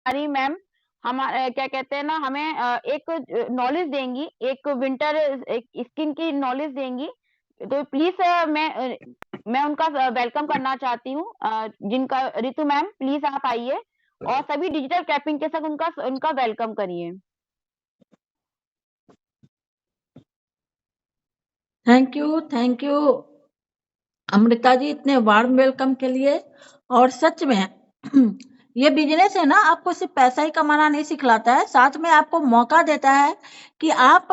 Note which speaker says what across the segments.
Speaker 1: हमारी मैम हमारे क्या कहते हैं ना, हमें एक नॉलेज देंगी, एक विंटर एक स्किन की नॉलेज देंगी। तो प्लीज मैं उनका वेलकम करना चाहती हूँ, जिनका रितु मैम, प्लीज आप आइए और सभी डिजिटल कैपिंग के साथ उनका उनका वेलकम करिए।
Speaker 2: थैंक यू अमृता जी, इतने वार्म वेलकम के लिए। और सच में ये बिजनेस है ना, आपको सिर्फ पैसा ही कमाना नहीं सिखलाता है, साथ में आपको मौका देता है कि आप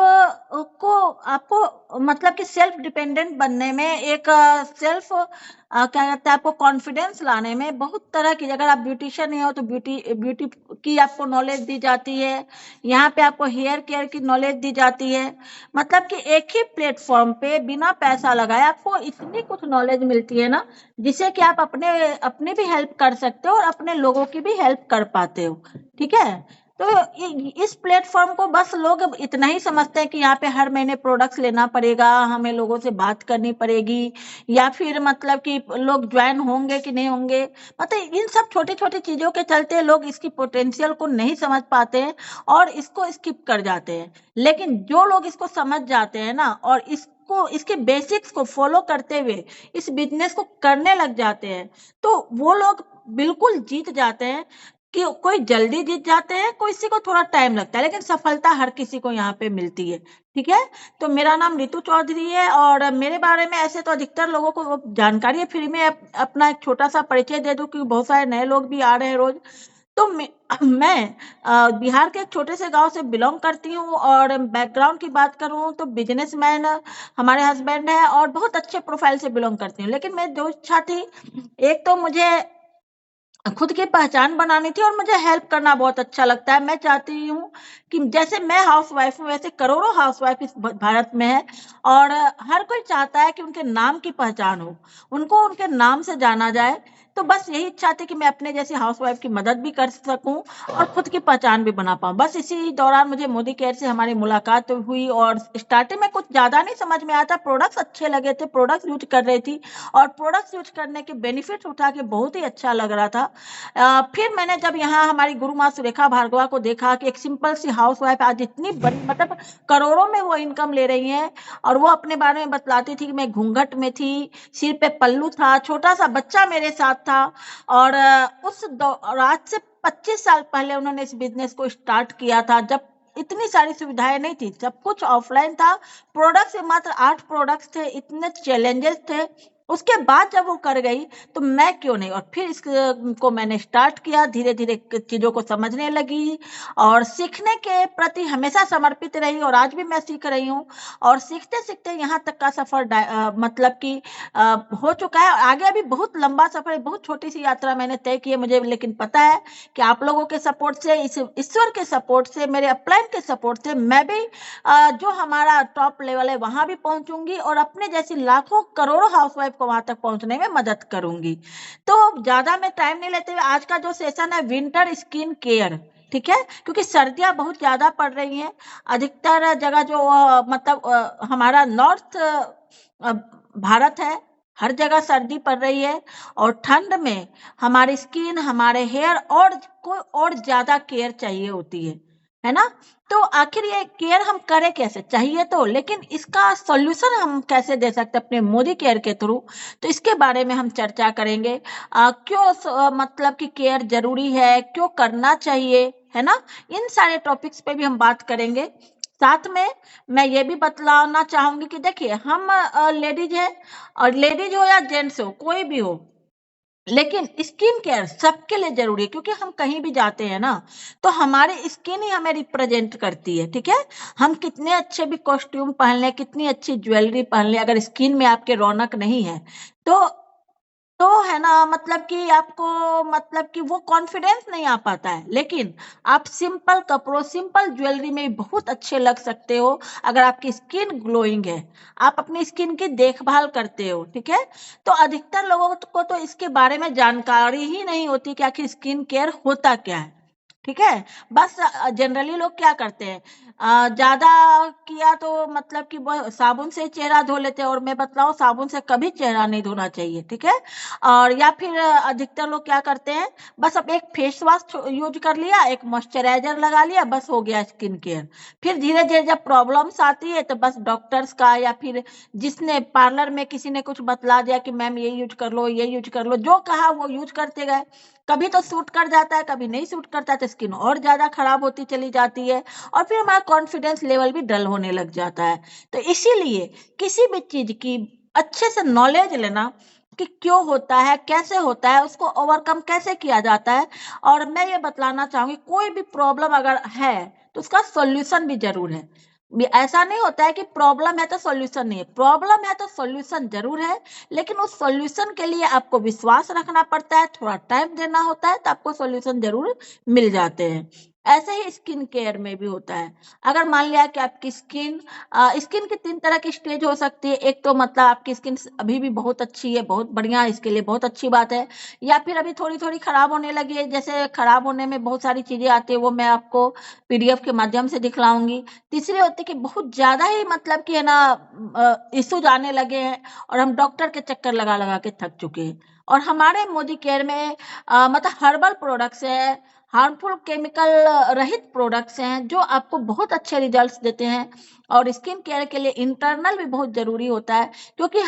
Speaker 2: को आपको मतलब कि सेल्फ डिपेंडेंट बनने में, एक सेल्फ क्या कहते हैं, आपको कॉन्फिडेंस लाने में बहुत तरह की, अगर आप ब्यूटिशियन नहीं हो तो ब्यूटी ब्यूटी की आपको नॉलेज दी जाती है। यहाँ पे आपको हेयर केयर की नॉलेज दी जाती है। मतलब कि एक ही प्लेटफॉर्म पे बिना पैसा लगाए आपको इतनी कुछ नॉलेज मिलती है ना, जिससे कि आप अपने अपने भी हेल्प कर सकते हो और अपने लोगों की भी हेल्प कर पाते हो। ठीक है। तो इस प्लेटफॉर्म को बस लोग अब इतना ही समझते हैं कि यहाँ पे हर महीने प्रोडक्ट्स लेना पड़ेगा, हमें लोगों से बात करनी पड़ेगी, या फिर मतलब कि लोग ज्वाइन होंगे कि नहीं होंगे। मतलब इन सब छोटी छोटी चीजों के चलते लोग इसकी पोटेंशियल को नहीं समझ पाते हैं और इसको स्किप कर जाते हैं। लेकिन जो लोग इसको समझ जाते हैं ना, और इसको इसके बेसिक्स को फॉलो करते हुए इस बिजनेस को करने लग जाते हैं, तो वो लोग बिल्कुल जीत जाते हैं। कि कोई जल्दी जीत जाते हैं, किसी को थोड़ा टाइम लगता है, लेकिन सफलता हर किसी को यहाँ पे मिलती है। ठीक है। तो मेरा नाम रितु चौधरी है, और मेरे बारे में ऐसे तो अधिकतर लोगों को जानकारी है, फिर मैं अपना एक छोटा सा परिचय दे दूं, क्योंकि बहुत सारे नए लोग भी आ रहे हैं रोज। तो मैं बिहार के एक छोटे से गांव से बिलोंग करती हूँ, और बैकग्राउंड की बात करूँ तो बिजनेसमैन हमारे हस्बैंड है, और बहुत अच्छे प्रोफाइल से बिलोंग करती हूँ। लेकिन मैं जो इच्छा थी, एक तो मुझे खुद की पहचान बनानी थी, और मुझे हेल्प करना बहुत अच्छा लगता है। मैं चाहती हूँ कि जैसे मैं हाउसवाइफ हूँ, वैसे करोड़ों हाउसवाइफ इस भारत में है, और हर कोई चाहता है कि उनके नाम की पहचान हो, उनको उनके नाम से जाना जाए। तो बस यही इच्छा थी कि मैं अपने जैसी हाउसवाइफ की मदद भी कर सकूं और खुद की पहचान भी बना पाऊं। बस इसी दौरान मुझे मोदी केयर से हमारी मुलाकात हुई, और स्टार्टिंग में कुछ ज्यादा नहीं समझ में आया था, प्रोडक्ट्स अच्छे लगे थे, प्रोडक्ट्स यूज कर रही थी, और प्रोडक्ट्स यूज करने के बेनिफिट उठा के बहुत ही अच्छा लग रहा था। फिर मैंने जब यहाँ हमारी गुरु माँ सुरेखा भार्गवा को देखा कि एक सिंपल सी हाउस वाइफ आज इतनी बड़ी, मतलब करोड़ों में वो इनकम ले रही है, और वो अपने बारे में बतलाती थी कि मैं घूंघट में थी, सिर पे पल्लू था, छोटा सा बच्चा मेरे साथ था। और और आज से 25 साल पहले उन्होंने इस बिजनेस को स्टार्ट किया था, जब इतनी सारी सुविधाएं नहीं थी, सब कुछ ऑफलाइन था, प्रोडक्ट से मात्र 8 प्रोडक्ट्स थे, इतने चैलेंजेस थे। उसके बाद जब वो कर गई, तो मैं क्यों नहीं, और फिर इसको मैंने स्टार्ट किया, धीरे धीरे चीजों को समझने लगी, और सीखने के प्रति हमेशा समर्पित रही, और आज भी मैं सीख रही हूँ। और सीखते सीखते यहाँ तक का सफर मतलब कि हो चुका है, और आगे अभी बहुत लंबा सफर है, बहुत छोटी सी यात्रा मैंने तय की है मुझे, लेकिन पता है कि आप लोगों के सपोर्ट से, इस ईश्वर के सपोर्ट से, मेरे अपलाइन के सपोर्ट से, मैं भी जो हमारा टॉप लेवल है वहां भी पहुंचूंगी, और अपने जैसी लाखों करोड़ों हाउसवाइफ को वहां तक पहुंचने में मदद करूंगी। तो ज्यादा मैं टाइम नहीं लेते हुए, आज का जो सेशन है विंटर स्किन केयर, ठीक है, क्योंकि सर्दियां बहुत ज्यादा पड़ रही हैं। अधिकतर जगह जो मतलब हमारा नॉर्थ भारत है, हर जगह सर्दी पड़ रही है, और ठंड में हमारी स्किन, हमारे हेयर और को और ज्यादा केयर चाहिए होती है ना। तो आखिर ये केयर हम करें कैसे, चाहिए तो, लेकिन इसका सॉल्यूशन हम कैसे दे सकते हैं अपने मोदी केयर के थ्रू, तो इसके बारे में हम चर्चा करेंगे। क्यों मतलब कि केयर जरूरी है, क्यों करना चाहिए, है ना। इन सारे टॉपिक्स पे भी हम बात करेंगे। साथ में मैं ये भी बतलाना चाहूंगी कि देखिए, हम लेडीज है, और लेडीज हो या जेंट्स हो, कोई भी हो, लेकिन स्किन केयर सबके लिए जरूरी है, क्योंकि हम कहीं भी जाते हैं ना, तो हमारी स्किन ही हमें रिप्रेजेंट करती है। ठीक है। हम कितने अच्छे भी कॉस्ट्यूम पहन लें, कितनी अच्छी ज्वेलरी पहन लें, अगर स्किन में आपके रौनक नहीं है, तो है ना, मतलब कि आपको, मतलब कि वो कॉन्फिडेंस नहीं आ पाता है। लेकिन आप सिंपल कपड़ों, सिंपल ज्वेलरी में बहुत अच्छे लग सकते हो, अगर आपकी स्किन ग्लोइंग है, आप अपनी स्किन की देखभाल करते हो। ठीक है। तो अधिकतर लोगों को तो इसके बारे में जानकारी ही नहीं होती कि आखिर स्किन केयर होता क्या है। ठीक है। बस जनरली लोग क्या करते हैं, ज्यादा किया तो मतलब कि साबुन से चेहरा धो लेते हैं, और मैं बतलाऊं साबुन से कभी चेहरा नहीं धोना चाहिए, ठीक है। और या फिर अधिकतर लोग क्या करते हैं, बस अब एक फेस वॉश यूज कर लिया, एक मॉइस्चराइजर लगा लिया, बस हो गया स्किन केयर। फिर धीरे धीरे जब प्रॉब्लम्स आती है तो बस डॉक्टर्स का या फिर जिसने पार्लर में किसी ने कुछ बतला दिया कि मैम ये यूज कर लो, ये यूज कर लो, जो कहा वो यूज करते गए। कभी तो सूट कर जाता है, कभी नहीं सूट करता है, तो स्किन और ज्यादा खराब होती चली जाती है, और फिर हमारा कॉन्फिडेंस लेवल भी डल होने लग जाता है। तो इसीलिए किसी भी चीज की अच्छे से नॉलेज लेना कि क्यों होता है, कैसे होता है, उसको ओवरकम कैसे किया जाता है। और मैं ये बतलाना चाहूंगी, कोई भी प्रॉब्लम अगर है तो उसका सॉल्यूशन भी जरूर है। ऐसा नहीं होता है कि प्रॉब्लम है तो सॉल्यूशन नहीं है, प्रॉब्लम है तो सॉल्यूशन जरूर है, लेकिन उस सॉल्यूशन के लिए आपको विश्वास रखना पड़ता है, थोड़ा टाइम देना होता है, तो आपको सॉल्यूशन जरूर मिल जाते हैं। ऐसे ही स्किन केयर में भी होता है। अगर मान लिया कि आपकी स्किन की 3 तरह की स्टेज हो सकती है। एक तो मतलब आपकी स्किन अभी भी बहुत अच्छी है, बहुत बढ़िया, इसके लिए बहुत अच्छी बात है। या फिर अभी थोड़ी थोड़ी खराब होने लगी है, जैसे खराब होने में बहुत सारी चीजें आती है, वो मैं आपको पीडीएफ के माध्यम से दिखलाऊंगी। तीसरी होती है कि बहुत ज्यादा ही मतलब कि है ना इश्यूज आने लगे हैं, और हम डॉक्टर के चक्कर लगा लगा के थक चुके हैं। और हमारे मोदी केयर में मतलब हर्बल प्रोडक्ट्स है, हार्मफुल केमिकल रहित प्रोडक्ट्स हैं, जो आपको बहुत अच्छे रिजल्ट्स देते हैं। और स्किन केयर के लिए इंटरनल भी बहुत जरूरी होता है, क्योंकि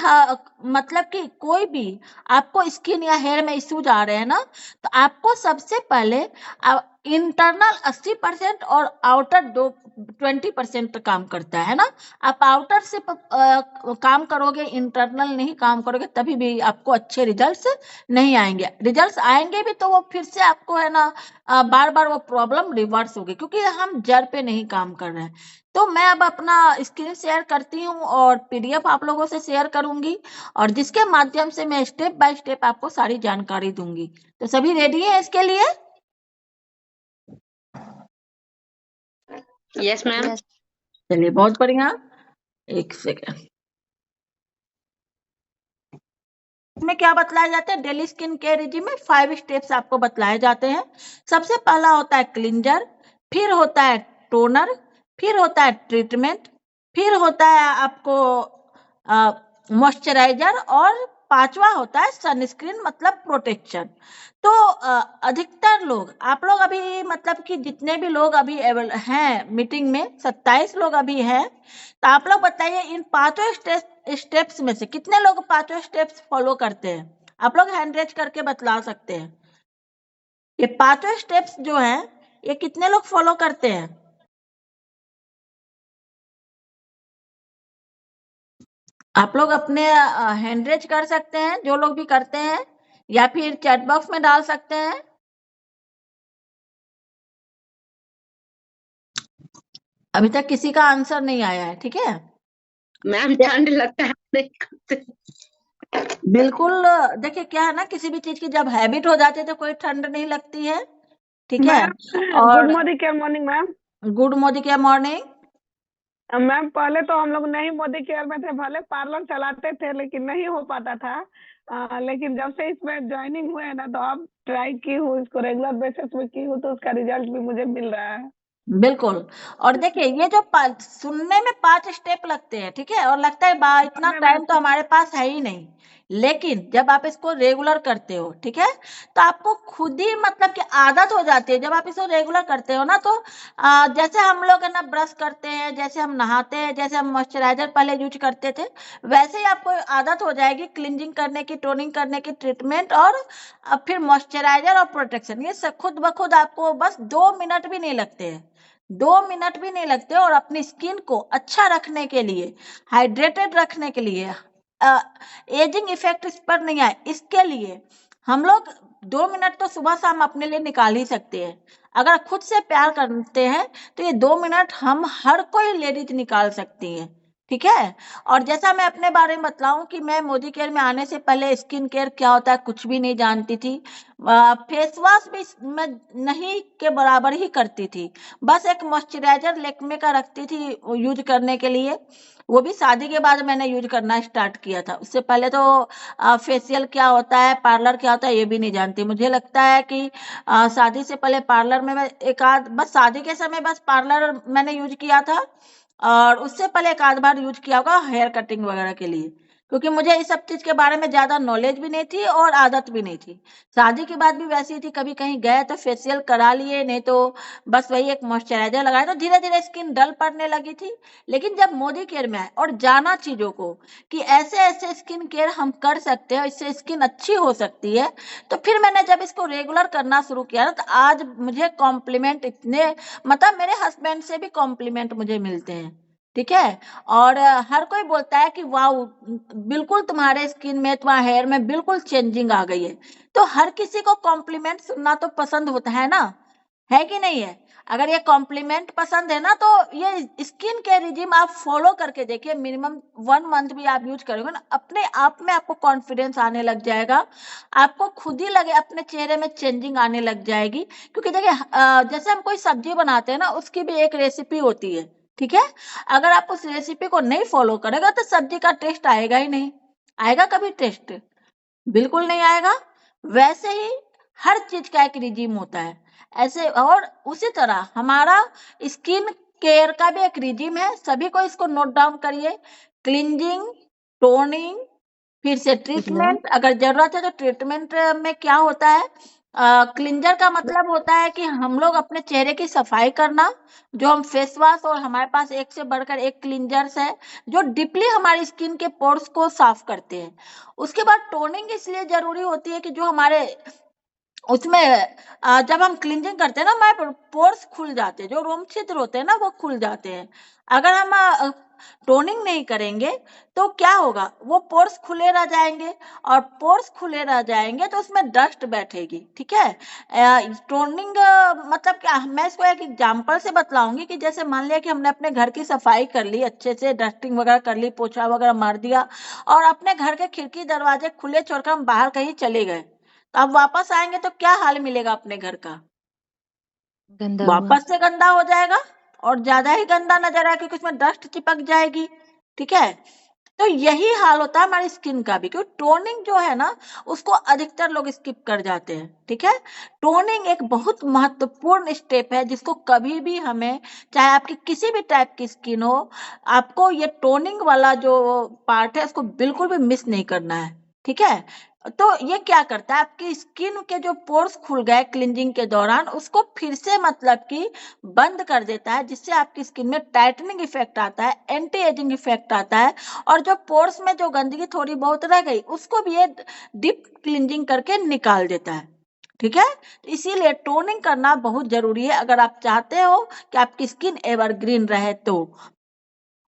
Speaker 2: मतलब कि कोई भी आपको स्किन या हेयर में इश्यूज आ रहे हैं ना, तो आपको सबसे पहले इंटरनल 80% और आउटर 20% काम करता है ना। आप आउटर से काम करोगे, इंटरनल नहीं काम करोगे, तभी भी आपको अच्छे रिजल्ट्स नहीं आएंगे। रिजल्ट्स आएंगे भी तो वो फिर से आपको है ना बार बार वो प्रॉब्लम रिवर्स होगी, क्योंकि हम जड़ पे नहीं काम कर रहे हैं। तो मैं अब अपना स्क्रीन शेयर करती हूँ और पीडीएफ आप लोगों से शेयर करूंगी, और जिसके माध्यम से मैं स्टेप बाय स्टेप आपको सारी जानकारी दूंगी। तो सभी रेडी है इसके लिए?
Speaker 3: Yes ma'am.
Speaker 2: चलिए बहुत बढ़िया, एक सेकेंड। इसमें क्या बतलाया जाता है, डेली स्किन केयर रिजीम में 5 स्टेप्स आपको बतलाए जाते हैं। सबसे पहला होता है क्लिंजर, फिर होता है टोनर, फिर होता है ट्रीटमेंट, फिर होता है आपको मॉइस्चराइजर, और पांचवा होता है सनस्क्रीन मतलब प्रोटेक्शन। तो अधिकतर लोग, आप लोग अभी मतलब कि जितने भी लोग अभी हैं मीटिंग में, 27 लोग अभी हैं, तो आप लोग बताइए इन पांचों स्टेप्स में से कितने लोग पांचों स्टेप्स फॉलो करते हैं। आप लोग हैंड रेज करके बतला सकते हैं। ये पांचों स्टेप्स जो हैं, ये कितने लोग फॉलो करते हैं? आप लोग अपने हैंड रेज कर सकते हैं, जो लोग भी करते हैं, या फिर चैट बॉक्स में डाल सकते हैं। अभी तक किसी का आंसर नहीं आया है, ठीक है।
Speaker 3: मैम ठंड लगता है नहीं करते।
Speaker 2: बिल्कुल, देखिए क्या है ना, किसी भी चीज की जब हैबिट हो जाती है तो कोई ठंड नहीं लगती है, ठीक है।
Speaker 4: मैम
Speaker 2: और
Speaker 4: good Modi care morning ma'am.
Speaker 2: Good Modi क्या मॉर्निंग।
Speaker 4: मैम पहले तो हम लोग नहीं मोदी केयर में थे, भले पार्लर चलाते थे लेकिन नहीं हो पाता था। लेकिन जब से इसमें ज्वाइनिंग हुए ना, तो अब ट्राई की हूँ, इसको रेगुलर बेसिस में की हूँ, तो उसका रिजल्ट भी मुझे मिल रहा है।
Speaker 2: बिल्कुल। और देखिए ये जो सुनने में 5 स्टेप लगते हैं, ठीक है, और लगता है बा इतना टाइम तो हमारे पास है ही नहीं, लेकिन जब आप इसको रेगुलर करते हो, ठीक है, तो आपको खुद ही मतलब कि आदत हो जाती है। जब आप इसको रेगुलर करते हो ना, तो जैसे हम लोग है ना ब्रश करते हैं, जैसे हम नहाते हैं, जैसे हम मॉइस्चराइजर पहले यूज करते थे, वैसे ही आपको आदत हो जाएगी क्लिनजिंग करने की, टोनिंग करने की, ट्रीटमेंट, और फिर मॉइस्चराइजर और प्रोटेक्शन। ये खुद ब खुद आपको बस 2 मिनट भी नहीं लगते हैं, 2 मिनट भी नहीं लगते। और अपनी स्किन को अच्छा रखने के लिए, हाइड्रेटेड रखने के लिए, एजिंग इफेक्ट इस पर नहीं आए, इसके लिए हम लोग 2 मिनट तो सुबह शाम अपने लिए निकाल ही सकते हैं। अगर खुद से प्यार करते हैं तो ये 2 मिनट हम हर कोई लेडीज निकाल सकती है, ठीक है। और जैसा मैं अपने बारे में बतलाऊं कि मैं मोदी केयर में आने से पहले स्किन केयर क्या होता है कुछ भी नहीं जानती थी। फेस वॉश भी मैं नहीं के बराबर ही करती थी। बस एक मॉइस्चराइजर लेक्मे का रखती थी यूज करने के लिए, वो भी शादी के बाद मैंने यूज करना स्टार्ट किया था। उससे पहले तो फेशियल क्या होता है, पार्लर क्या होता है ये भी नहीं जानती। मुझे लगता है कि शादी से पहले पार्लर में मैं एक आध बस शादी के समय बस पार्लर मैंने यूज किया था, और उससे पहले एक आध बार यूज किया होगा हेयर कटिंग वगैरह के लिए, क्योंकि मुझे इस सब चीज के बारे में ज्यादा नॉलेज भी नहीं थी और आदत भी नहीं थी। शादी के बाद भी वैसी थी, कभी कहीं गए तो फेशियल करा लिए, नहीं तो बस वही एक मॉइस्चराइजर लगाया, तो धीरे धीरे स्किन डल पड़ने लगी थी। लेकिन जब मोदी केयर में आए और जाना चीजों को कि ऐसे ऐसे स्किन केयर हम कर सकते हैं, इससे स्किन अच्छी हो सकती है, तो फिर मैंने जब इसको रेगुलर करना शुरू किया ना, तो आज मुझे कॉम्प्लीमेंट इतने, मतलब मेरे हस्बैंड से भी कॉम्प्लीमेंट मुझे मिलते हैं। ठीक है। और हर कोई बोलता है कि वाह, बिल्कुल तुम्हारे स्किन में, तुम्हारे हेयर में बिल्कुल चेंजिंग आ गई है। तो हर किसी को कॉम्प्लीमेंट सुनना तो पसंद होता है कि नहीं है? अगर ये कॉम्प्लीमेंट पसंद है ना, तो ये स्किन केयर रिजीम आप फॉलो करके देखिए, मिनिमम 1 मंथ भी आप यूज करोगे ना, अपने आप में आपको कॉन्फिडेंस आने लग जाएगा। आपको खुद ही लगे अपने चेहरे में चेंजिंग आने लग जाएगी। क्योंकि देखिए जैसे हम कोई सब्जी बनाते हैं ना, उसकी भी एक रेसिपी होती है। ठीक है। अगर आप उस रेसिपी को नहीं फॉलो करेगा तो सब्जी का टेस्ट आएगा ही नहीं। आएगा कभी टेस्ट? बिल्कुल नहीं आएगा। वैसे ही हर चीज का एक रिजीम होता है ऐसे, और उसी तरह हमारा स्किन केयर का भी एक रिजीम है। सभी को इसको नोट डाउन करिए। क्लिंजिंग, टोनिंग, फिर से ट्रीटमेंट, अगर जरूरत है तो ट्रीटमेंट में क्या होता है, क्लिंजर का मतलब होता है कि हम लोग अपने चेहरे की सफाई करना, जो हम फेस वॉश, और हमारे पास एक से बढ़कर एक क्लिंजर्स है जो डीपली हमारी स्किन के पोर्स को साफ करते हैं। उसके बाद टोनिंग इसलिए जरूरी होती है कि जो हमारे उसमें जब हम क्लींजिंग करते हैं ना, हमारे पोर्स खुल जाते हैं, जो रोम छिद्र होते हैं ना वो खुल जाते हैं। अगर हम टोनिंग नहीं करेंगे तो क्या होगा, वो पोर्स खुले रह जाएंगे, और पोर्स खुले रह जाएंगे तो उसमें डस्ट बैठेगी। ठीक है। टोनिंग मतलब क्या, मैं इसको एक एग्जांपल से बतलाऊंगी कि जैसे मान लिया कि हमने अपने घर की सफाई कर ली, अच्छे से डस्टिंग वगैरह कर ली, पोछा वगैरह मार दिया, और अपने घर के खिड़की दरवाजे खुले छोड़कर हम बाहर कहीं चले गए, तो अब वापस आएंगे तो क्या हाल मिलेगा अपने घर का?
Speaker 1: गंदा हुआ।
Speaker 2: वापस से गंदा हो जाएगा, और ज्यादा ही गंदा नजर आएगा क्योंकि उसमें डस्ट चिपक जाएगी। ठीक है। तो यही हाल होता है हमारी स्किन का भी, क्योंकि टोनिंग जो है ना, उसको अधिकतर लोग स्किप कर जाते हैं। ठीक है। टोनिंग एक बहुत महत्वपूर्ण स्टेप है जिसको कभी भी हमें, चाहे आपकी किसी भी टाइप की स्किन हो, आपको ये टोनिंग वाला जो पार्ट है उसको बिल्कुल भी मिस नहीं करना है। ठीक है। तो ये क्या करता है, आपकी स्किन के जो पोर्स खुल गए क्लींजिंग के दौरान, उसको फिर से मतलब कि बंद कर देता है, जिससे आपकी स्किन में टाइटनिंग इफेक्ट आता है, एंटी एजिंग इफेक्ट आता है, और जो पोर्स में जो गंदगी थोड़ी बहुत रह गई उसको भी ये डीप क्लींजिंग करके निकाल देता है। ठीक है। तो इसीलिए टोनिंग करना बहुत जरूरी है अगर आप चाहते हो कि आपकी स्किन एवरग्रीन रहे तो।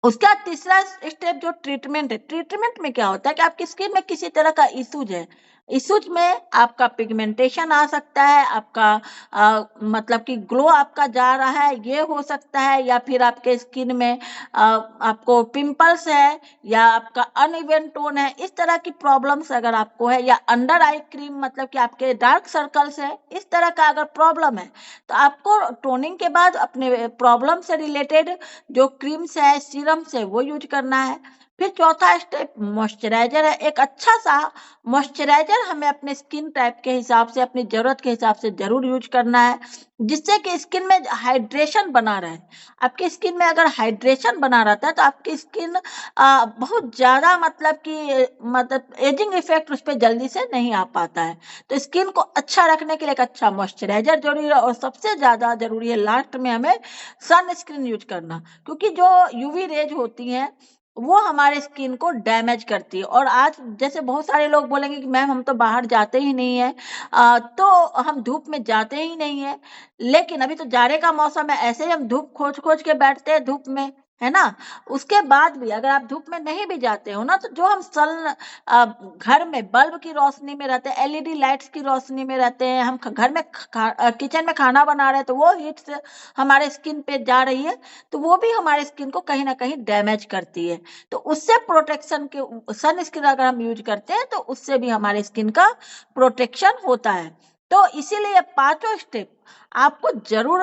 Speaker 2: उसका तीसरा स्टेप जो ट्रीटमेंट है, ट्रीटमेंट में क्या होता है कि आपकी स्किन में किसी तरह का इश्यूज है, इश्यूज में आपका पिगमेंटेशन आ सकता है, आपका मतलब कि ग्लो आपका जा रहा है, ये हो सकता है, या फिर आपके स्किन में आपको पिंपल्स है, या आपका अनइवन टोन है, इस तरह की प्रॉब्लम्स अगर आपको है, या अंडर आई क्रीम मतलब कि आपके डार्क सर्कल्स है, इस तरह का अगर प्रॉब्लम है, तो आपको टोनिंग के बाद अपने प्रॉब्लम से रिलेटेड जो क्रीम्स है, सीरम्स है, वो यूज करना है। फिर चौथा स्टेप मॉइस्चराइजर है। एक अच्छा सा मॉइस्चराइजर हमें अपने स्किन टाइप के हिसाब से, अपनी जरूरत के हिसाब से जरूर यूज करना है, जिससे कि स्किन में हाइड्रेशन बना रहे। आपकी स्किन में अगर हाइड्रेशन बना रहता है तो आपकी स्किन बहुत ज्यादा मतलब कि मतलब एजिंग इफेक्ट उस पर जल्दी से नहीं आ पाता है। तो स्किन को अच्छा रखने के लिए एक अच्छा मॉइस्चराइजर जरूरी है, और सबसे ज्यादा जरूरी है लास्ट में हमें सनस्क्रीन यूज करना, क्योंकि जो यूवी रेज होती हैं वो हमारे स्किन को डैमेज करती है। और आज जैसे बहुत सारे लोग बोलेंगे कि मैम हम तो बाहर जाते ही नहीं है, तो हम धूप में जाते ही नहीं है, लेकिन अभी तो जाड़े का मौसम है, ऐसे ही हम धूप खोज खोज के बैठते हैं धूप में, है ना। उसके बाद भी अगर आप धूप में नहीं भी जाते हो ना, तो जो हम घर में बल्ब की रोशनी में रहते हैं, एलईडी लाइट्स की रोशनी में रहते हैं, हम घर में किचन में खाना बना रहे हैं, तो वो हीट से हमारे स्किन पे जा रही है, तो वो भी हमारे स्किन को कहीं ना कहीं डैमेज करती है। तो उससे प्रोटेक्शन के सन स्क्रीन अगर हम यूज करते हैं तो उससे भी हमारे स्किन का प्रोटेक्शन होता है। तो इसीलिए 5 स्टेप आपको जरूर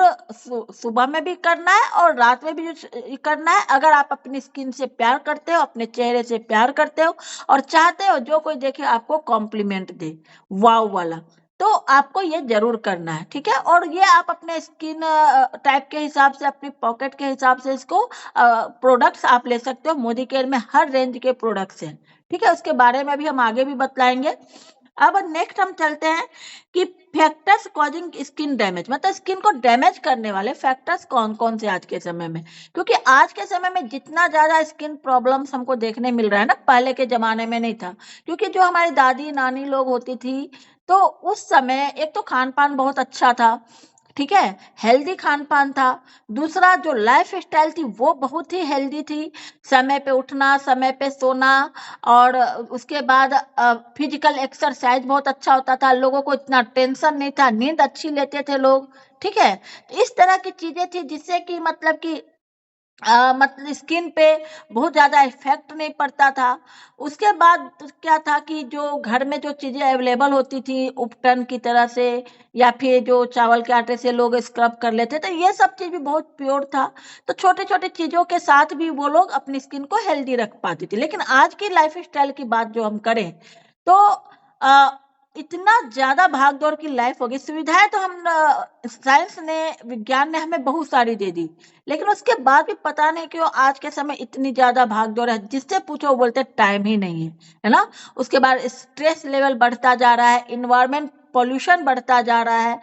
Speaker 2: सुबह में भी करना है और रात में भी करना है। अगर आप अपनी स्किन से प्यार करते हो, अपने चेहरे से प्यार करते हो और चाहते हो जो कोई देखे आपको कॉम्प्लीमेंट दे वाव वाला, तो आपको ये जरूर करना है, ठीक है। और ये आप अपने स्किन टाइप के हिसाब से, अपनी पॉकेट के हिसाब से इसको प्रोडक्ट्स आप ले सकते हो। मोदी केयर में हर रेंज के प्रोडक्ट्स हैं, ठीक है। उसके बारे में भी हम आगे भी बतलाएंगे। अब नेक्स्ट हम चलते हैं कि फैक्टर्स कॉजिंग स्किन डैमेज, मतलब स्किन को डैमेज करने वाले फैक्टर्स कौन कौन से आज के समय में। क्योंकि आज के समय में जितना ज्यादा स्किन प्रॉब्लम्स हमको देखने मिल रहा है ना, पहले के जमाने में नहीं था। क्योंकि जो हमारी दादी नानी लोग होती थी, तो उस समय एक तो खान पान बहुत अच्छा था, ठीक है, हेल्दी खान पान था। दूसरा जो लाइफ स्टाइल थी वो बहुत ही हेल्दी थी, समय पे उठना, समय पे सोना, और उसके बाद फिजिकल एक्सरसाइज बहुत अच्छा होता था, लोगों को इतना टेंशन नहीं था, नींद अच्छी लेते थे लोग, ठीक है। तो इस तरह की चीजें थी जिससे कि मतलब कि मतलब स्किन पे बहुत ज्यादा इफेक्ट नहीं पड़ता था। उसके बाद क्या था कि जो घर में जो चीजें अवेलेबल होती थी उपटन की तरह से, या फिर जो चावल के आटे से लोग स्क्रब कर लेते, तो ये सब चीज भी बहुत प्योर था। तो छोटे छोटे चीजों के साथ भी वो लोग अपनी स्किन को हेल्दी रख पाती थी। लेकिन आज की लाइफ स्टाइल की बात जो हम करें, तो इतना ज्यादा भाग दौड़ की लाइफ होगी। सुविधाएं तो हम साइंस ने, विज्ञान ने हमें बहुत सारी दे दी, लेकिन उसके बाद भी पता नहीं क्यों आज के समय इतनी ज्यादा भाग दौड़ है, जिससे पूछो वो बोलते टाइम ही नहीं है ना। उसके बाद स्ट्रेस लेवल बढ़ता जा रहा है, इन्वायरमेंट पोल्यूशन बढ़ता जा रहा है।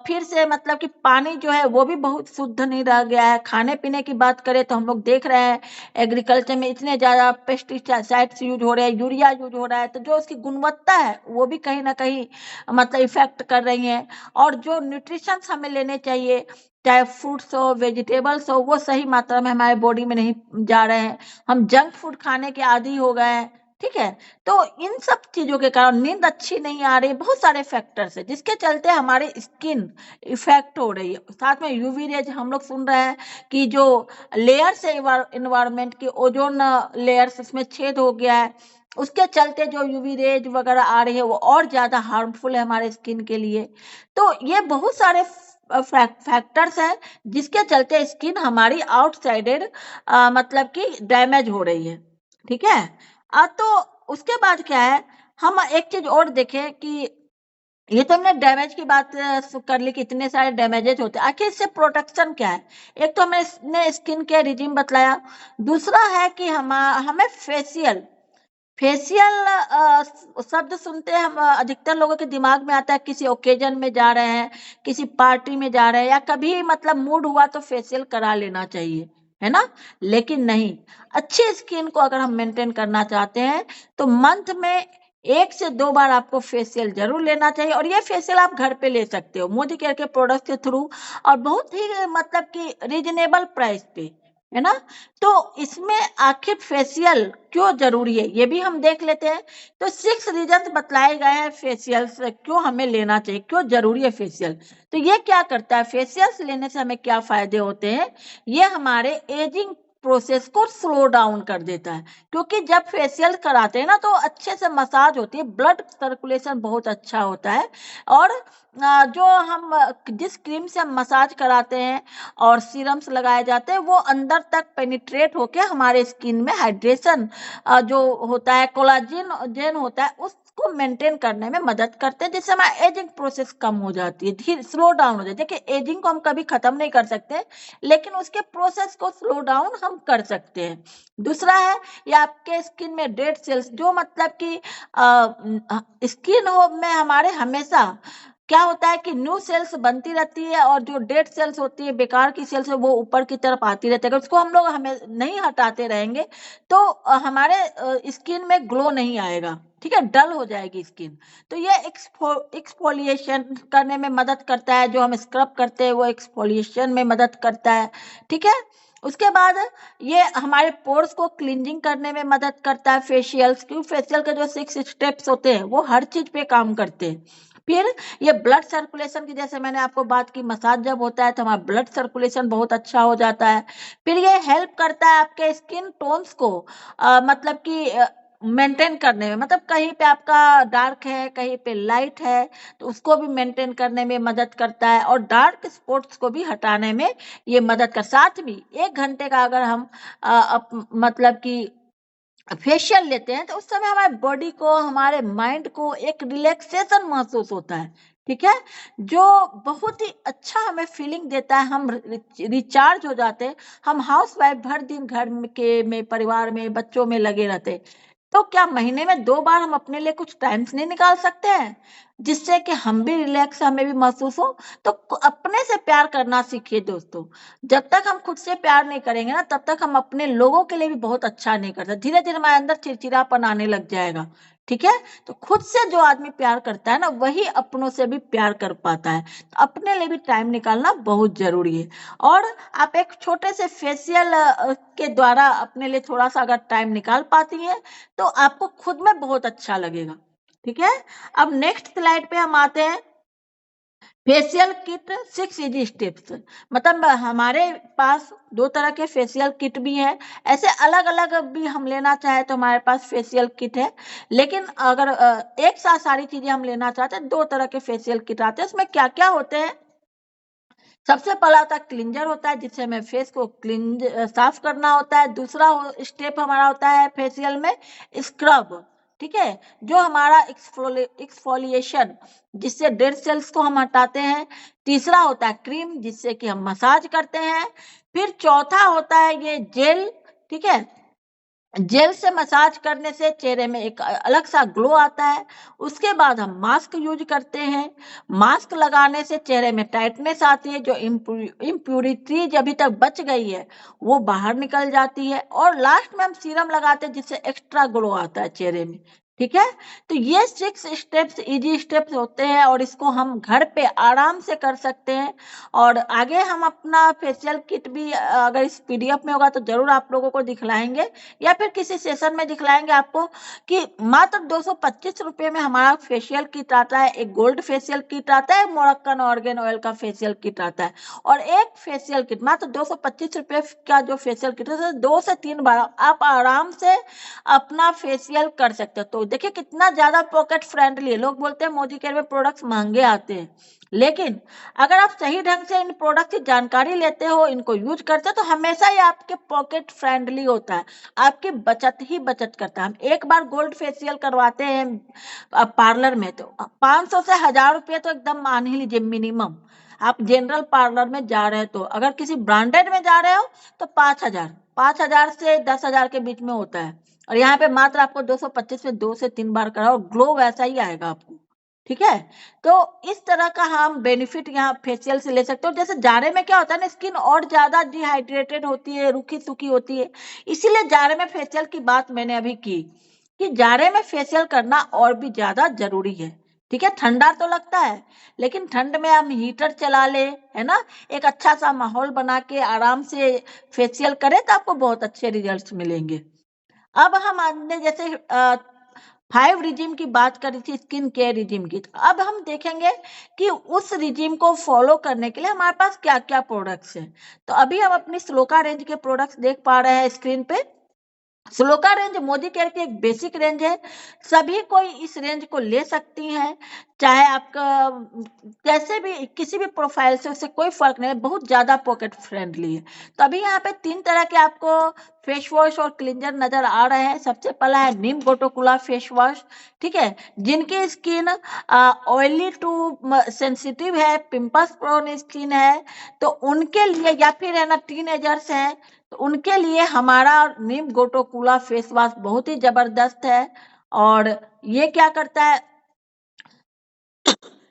Speaker 2: फिर से मतलब कि पानी जो है वो भी बहुत शुद्ध नहीं रह गया है। खाने पीने की बात करें तो हम लोग देख रहे हैं एग्रीकल्चर में इतने ज्यादा पेस्टिसाइड्स यूज हो रहे हैं, यूरिया यूज हो रहा है, तो जो उसकी गुणवत्ता है वो भी कहीं ना कहीं मतलब इफेक्ट कर रही है। और जो न्यूट्रिशन हमें लेने चाहिए, चाहे फ्रूट्स हो, वेजिटेबल्स हो, वो सही मात्रा में हमारे बॉडी में नहीं जा रहे हैं। हम जंक फूड खाने के आदी हो गए हैं, ठीक है। तो इन सब चीजों के कारण नींद अच्छी नहीं आ रही, बहुत सारे फैक्टर्स है जिसके चलते हमारी स्किन इफेक्ट हो रही है। साथ में यूवी रेज हम लोग सुन रहे हैं कि जो लेयर्स है इन्वायरमेंट की, ओजोन लेयर्स, इसमें छेद हो गया है, उसके चलते जो यूवी रेज वगैरह आ रही है वो और ज्यादा हार्मफुल है हमारे स्किन के लिए। तो ये बहुत सारे फैक्टर्स हैं जिसके चलते स्किन हमारी आउटसाइडेड मतलब कि डैमेज हो रही है, ठीक है। तो उसके बाद क्या है, हम एक चीज और देखें कि ये तो हमने डैमेज की बात कर ली कि इतने सारे डैमेजेज होते हैं। आखिर इससे प्रोटेक्शन क्या है। एक तो हमने स्किन केयर रिजीम बतलाया, दूसरा है कि हमें फेशियल शब्द सुनते हैं हम, अधिकतर लोगों के दिमाग में आता है किसी ओकेजन में जा रहे हैं, किसी पार्टी में जा रहे हैं, या कभी मतलब मूड हुआ तो फेशियल करा लेना चाहिए, है ना। लेकिन नहीं, अच्छी स्किन को अगर हम मेंटेन करना चाहते हैं तो मंथ में 1 से 2 बार आपको फेशियल जरूर लेना चाहिए। और ये फेशियल आप घर पे ले सकते हो मोदी केयर के प्रोडक्ट के थ्रू, और बहुत ही मतलब कि रीजनेबल प्राइस पे, है ना। तो इसमें आखिर फेशियल क्यों जरूरी है ये भी हम देख लेते हैं। तो 6 रीजन बतलाए गए हैं फेशियल से क्यों हमें लेना चाहिए, क्यों जरूरी है फेशियल। तो ये क्या करता है, फेशियल लेने से हमें क्या फायदे होते हैं। ये हमारे एजिंग प्रोसेस को स्लो डाउन कर देता है, क्योंकि जब फेशियल कराते हैं ना तो अच्छे से मसाज होती है, ब्लड सर्कुलेशन बहुत अच्छा होता है। और जो हम जिस क्रीम से हम मसाज कराते हैं और सीरम्स लगाए जाते हैं, वो अंदर तक पेनिट्रेट होके हमारे स्किन में हाइड्रेशन जो होता है, कोलाजन जेन होता है, उसको मेंटेन करने में मदद करते हैं, जिससे हमारा एजिंग प्रोसेस कम हो जाती है, धीरे स्लो डाउन हो जाती है। देखिए एजिंग को हम कभी खत्म नहीं कर सकते, लेकिन उसके प्रोसेस को स्लो डाउन हम कर सकते हैं। दूसरा है ये आपके स्किन में डेड सेल्स, जो मतलब कि स्किन हो में हमारे हमेशा क्या होता है कि न्यू सेल्स बनती रहती है और जो डेड सेल्स होती है, बेकार की सेल्स है, वो ऊपर की तरफ आती रहती है। अगर उसको हम लोग हमें नहीं हटाते रहेंगे तो हमारे स्किन में ग्लो नहीं आएगा, ठीक है, डल हो जाएगी स्किन। तो ये एक्सफोलिएशन करने में मदद करता है, जो हम स्क्रब करते हैं वो एक्सफोलिएशन में मदद करता है, ठीक है। उसके बाद ये हमारे पोर्स को क्लींजिंग करने में मदद करता है फेशियल्स, क्योंकि फेशियल के जो 6 स्टेप्स होते हैं वो हर चीज पे काम करते हैं। फिर ये ब्लड सर्कुलेशन की, जैसे मैंने आपको बात की, मसाज जब होता है तो हमारा ब्लड सर्कुलेशन बहुत अच्छा हो जाता है। फिर ये हेल्प करता है आपके स्किन टोन्स को मतलब कि मेंटेन करने में, मतलब कहीं पे आपका डार्क है, कहीं पे लाइट है, तो उसको भी मेंटेन करने में मदद करता है, और डार्क स्पॉट्स को भी हटाने में ये मदद कर। साथ भी 1 घंटे का अगर हम मतलब कि फेशियल लेते हैं तो उस समय हमारे बॉडी को, हमारे माइंड को एक रिलैक्सेशन महसूस होता है, ठीक है, जो बहुत ही अच्छा हमें फीलिंग देता है। हम रिचार्ज हो जाते हैं। हम हाउस वाइफ भर दिन घर में परिवार में बच्चों में लगे रहते हैं, तो क्या महीने में 2 बार हम अपने लिए कुछ टाइम्स नहीं निकाल सकते हैं, जिससे कि हम भी रिलैक्स, हमें भी महसूस हो। तो अपने से प्यार करना सीखिए दोस्तों। जब तक हम खुद से प्यार नहीं करेंगे ना, तब तक हम अपने लोगों के लिए भी बहुत अच्छा नहीं करते। धीरे धीरे हमारे अंदर चिड़चिड़ापन आने लग जाएगा, ठीक है। तो खुद से जो आदमी प्यार करता है ना, वही अपनों से भी प्यार कर पाता है। तो अपने लिए भी टाइम निकालना बहुत जरूरी है। और आप एक छोटे से फेशियल के द्वारा अपने लिए थोड़ा सा अगर टाइम निकाल पाती हैं तो आपको खुद में बहुत अच्छा लगेगा, ठीक है। अब नेक्स्ट स्लाइड पे हम आते हैं। फेशियल किट 6 इजी स्टेप्स, मतलब हमारे पास 2 तरह के फेशियल किट भी है। ऐसे अलग अलग भी हम लेना चाहे तो हमारे पास फेशियल किट है, लेकिन अगर एक साथ सारी चीजें हम लेना चाहते हैं, 2 तरह के फेशियल किट आते हैं। उसमें क्या क्या होते हैं? सबसे पहला होता है क्लिंजर, होता है जिससे हमें फेस को साफ करना होता है। दूसरा स्टेप हमारा होता है फेशियल में स्क्रब, ठीक है, जो हमारा एक्सफोलिएशन, जिससे डेड सेल्स को हम हटाते हैं। तीसरा होता है क्रीम, जिससे कि हम मसाज करते हैं। फिर चौथा होता है ये जेल, ठीक है, जेल से मसाज करने से चेहरे में एक अलग सा ग्लो आता है। उसके बाद हम मास्क यूज करते हैं। मास्क लगाने से चेहरे में टाइटनेस आती है, जो इम्प्यूरिटीज अभी तक बच गई है वो बाहर निकल जाती है। और लास्ट में हम सीरम लगाते हैं, जिससे एक्स्ट्रा ग्लो आता है चेहरे में, ठीक है। तो ये 6 स्टेप्स इजी स्टेप्स होते हैं, और इसको हम घर पे आराम से कर सकते हैं। और आगे हम अपना फेशियल किट भी अगर इस पीडीएफ में होगा तो जरूर आप लोगों को दिखलाएंगे, या फिर किसी सेशन में दिखलाएंगे आपको, कि मात्र 225 रुपए में हमारा फेशियल किट आता है। एक गोल्ड फेशियल किट आता है, मोरक्कन ऑर्गेन ऑयल का फेशियल किट आता है, और एक फेशियल किट मात्र 225 रुपए का जो फेशियल किट है, 2 से 3 बार आप आराम से अपना फेशियल कर सकते हो। तो देखिए कितना ज्यादा पॉकेट फ्रेंडली है। लोग बोलते हैं मोदी केयर में प्रोडक्ट्स महंगे आते हैं, लेकिन अगर आप सही ढंग से इन प्रोडक्ट की जानकारी लेते हो, इनको यूज करते हो, तो हमेशा ही आपके पॉकेट फ्रेंडली होता है, आपकी बचत ही बचत करता है। हम एक बार गोल्ड फेशियल करवाते हैं पार्लर में, तो 500 से 1000 रुपये तो एकदम मान ही लीजिए मिनिमम। आप जनरल पार्लर में जा रहे हो, तो अगर किसी ब्रांडेड में जा रहे हो तो 5000 से 10,000 के बीच में होता है। और यहाँ पे मात्र आपको 225 में 2 से 3 बार कराओ, ग्लो वैसा ही आएगा आपको, ठीक है। तो इस तरह का हम बेनिफिट यहाँ फेशियल से ले सकते हो। जैसे जाड़े में क्या होता है ना, स्किन और ज्यादा डिहाइड्रेटेड होती है, रूखी सूखी होती है, इसीलिए जाड़े में फेशियल की बात मैंने अभी की, कि जाड़े में फेशियल करना और भी ज्यादा जरूरी है, ठीक है। ठंडा तो लगता है, लेकिन ठंड में हम हीटर चला ले, है ना, एक अच्छा सा माहौल बना के आराम से फेशियल करें तो आपको बहुत अच्छे रिजल्ट्स मिलेंगे। अब हम आने जैसे 5 रिजिम की बात करी थी, स्किन केयर रिजिम की, तो अब हम देखेंगे कि उस रिजिम को फॉलो करने के लिए हमारे पास क्या क्या प्रोडक्ट्स हैं। तो अभी हम अपनी स्लोका रेंज के प्रोडक्ट्स देख पा रहे हैं स्क्रीन पे। स्लोका रेंज मोदी केयर की एक बेसिक रेंज है, सभी कोई इस रेंज को ले सकती हैं, चाहे आपका कैसे भी किसी भी प्रोफाइल से, उससे कोई फर्क नहीं है, बहुत ज्यादा पॉकेट फ्रेंडली है। तो अभी यहाँ पे 3 तरह के आपको फेस वॉश और क्लिंजर नजर आ रहे हैं। सबसे पहला है नीम गोटोकुला फेस वॉश, ठीक है, जिनकी स्किन ऑयली टू सेंसिटिव है, पिंपल्स प्रोन स्किन है, तो उनके लिए, या फिर है ना टीनेजर्स हैं, तो उनके लिए हमारा नीम गोटोकुला फेस वॉश बहुत ही जबरदस्त है। और ये क्या करता है,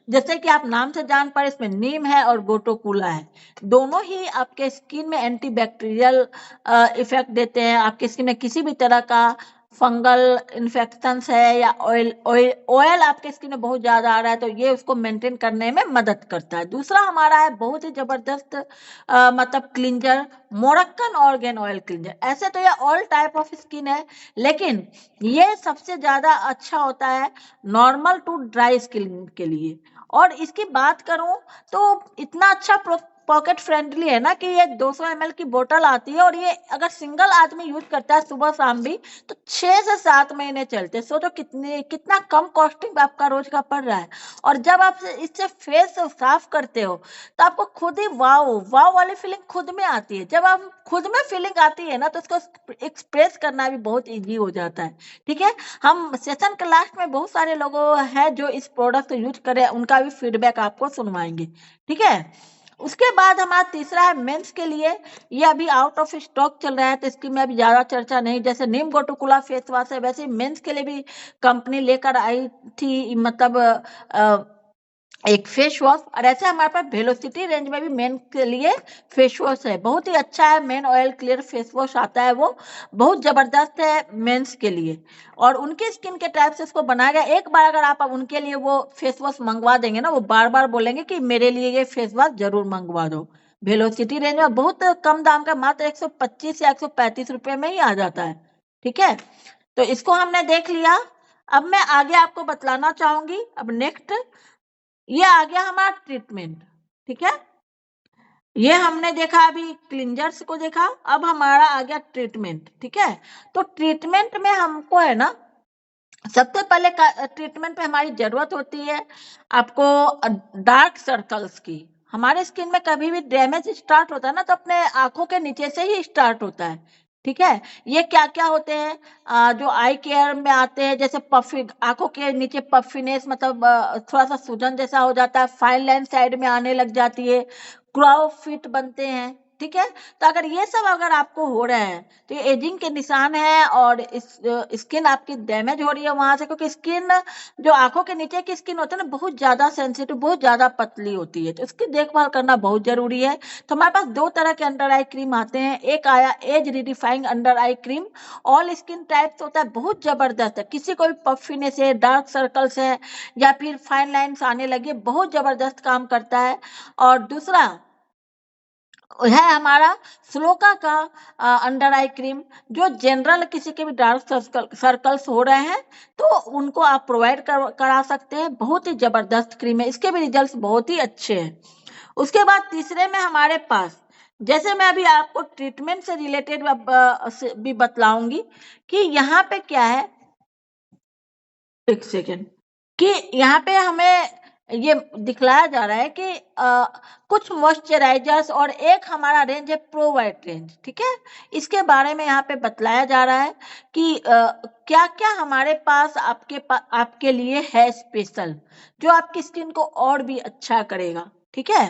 Speaker 2: जैसे कि आप नाम से जान पाए, इसमें नीम है और गोटोकुला है। दोनों ही आपके स्किन में एंटीबैक्टीरियल इफेक्ट देते हैं। आपके स्किन में किसी भी तरह का फंगल इन्फेक्शंस है या ऑयल आपके स्किन में बहुत ज्यादा आ रहा है, तो ये उसको मेंटेन करने में मदद करता है। दूसरा हमारा है बहुत ही जबरदस्त मतलब cleanser, Moroccan organ oil cleanser. ऐसे तो ये ऑल टाइप ऑफ स्किन है, लेकिन ये सबसे ज्यादा अच्छा होता है नॉर्मल टू ड्राई स्किन के लिए। और इसकी बात करूं तो इतना अच्छा पॉकेट फ्रेंडली है ना कि ये 200 ml की बोतल आती है, और ये अगर सिंगल आदमी यूज करता है सुबह शाम भी, तो 6 से 7 महीने चलते हैं। सोचो कितना कम कॉस्टिंग आपका रोज का पड़ रहा है। और जब आप इससे फेस साफ करते हो तो आपको खुद ही वाव वाव वाली फीलिंग खुद में आती है। जब आप खुद में फीलिंग आती है ना, तो उसको एक्सप्रेस करना भी बहुत इजी हो जाता है। ठीक है, हम सेशन के लास्ट में बहुत सारे लोगों हैं जो इस प्रोडक्ट यूज करें, उनका भी फीडबैक आपको सुनवाएंगे। ठीक है, उसके बाद हमारा तीसरा है मेंस के लिए। ये अभी आउट ऑफ स्टॉक चल रहा है, तो इसकी मैं अभी ज्यादा चर्चा नहीं। जैसे नीम गोटोकुला फेस वॉश है, वैसे मेंस के लिए भी कंपनी लेकर आई थी, मतलब एक फेस वॉश। और ऐसे हमारे पास वेलोसिटी रेंज में भी मेन के लिए फेस वॉश है, बहुत ही अच्छा है। Men oil clear face wash आता है, वो बहुत जबरदस्त है मेंस के लिए, और उनके स्किन के टाइप से इसको बनाया गया। एक बार अगर आप उनके लिए वो फेस वॉश मंगवा देंगे ना, वो बार बार बोलेंगे कि मेरे लिए ये फेस वॉश जरूर मंगवा दो। वेलोसिटी रेंज में बहुत कम दाम का, मात्र 125 या 135 रुपए में ही आ जाता है। ठीक है, तो इसको हमने देख लिया। अब मैं आगे आपको बतलाना चाहूंगी। अब नेक्स्ट ये आ गया हमारा ट्रीटमेंट। ठीक है, ये हमने देखा, अभी क्लिंजर्स को देखा, अब हमारा आ गया ट्रीटमेंट। ठीक है, तो ट्रीटमेंट में हमको है ना, सबसे पहले ट्रीटमेंट पे हमारी जरूरत होती है आपको डार्क सर्कल्स की। हमारे स्किन में कभी भी डैमेज स्टार्ट होता है ना, तो अपने आंखों के नीचे से ही स्टार्ट होता है। ठीक है, ये क्या क्या होते हैं जो आई केयर में आते हैं, जैसे पफी, आंखों के नीचे पफीनेस, मतलब थोड़ा सा सूजन जैसा हो जाता है, फाइन लाइन साइड में आने लग जाती है, क्राउ फिट बनते हैं। ठीक है, तो अगर ये सब अगर आपको हो रहा है तो ये एजिंग के निशान है, और स्किन आपकी डैमेज हो रही है वहां से, क्योंकि स्किन जो आंखों के नीचे की स्किन होती है ना, बहुत ज्यादा सेंसिटिव, बहुत ज्यादा पतली होती है, तो इसकी देखभाल करना बहुत जरूरी है। तो हमारे पास दो तरह के अंडर आई क्रीम आते हैं। एक आया age redefining under eye cream, all skin types होता है, बहुत जबरदस्त है। किसी को भी पफीनेस है, डार्क सर्कल्स है, या फिर फाइन लाइन्स आने लगे, बहुत जबरदस्त काम करता है। और दूसरा है हमारा स्लोका का अंडर आई क्रीम, जो जनरल किसी के भी डार्क सर्कल्स हो रहे हैं तो उनको आप प्रोवाइड करा सकते हैं। बहुत ही जबरदस्त क्रीम है, इसके भी रिजल्ट्स बहुत ही अच्छे हैं। उसके बाद तीसरे में हमारे पास, जैसे मैं अभी आपको ट्रीटमेंट से रिलेटेड भी बतलाऊंगी कि यहाँ पे क्या है, एक सेकेंड, कि यहाँ पे हमें ये दिखलाया जा रहा है कि कुछ मॉइस्चराइजर्स और एक हमारा रेंज है प्रो वाइट रेंज। ठीक है, इसके बारे में यहाँ पे बतलाया जा रहा है कि क्या क्या हमारे पास आपके लिए है स्पेशल, जो आपकी स्किन को और भी अच्छा करेगा। ठीक है,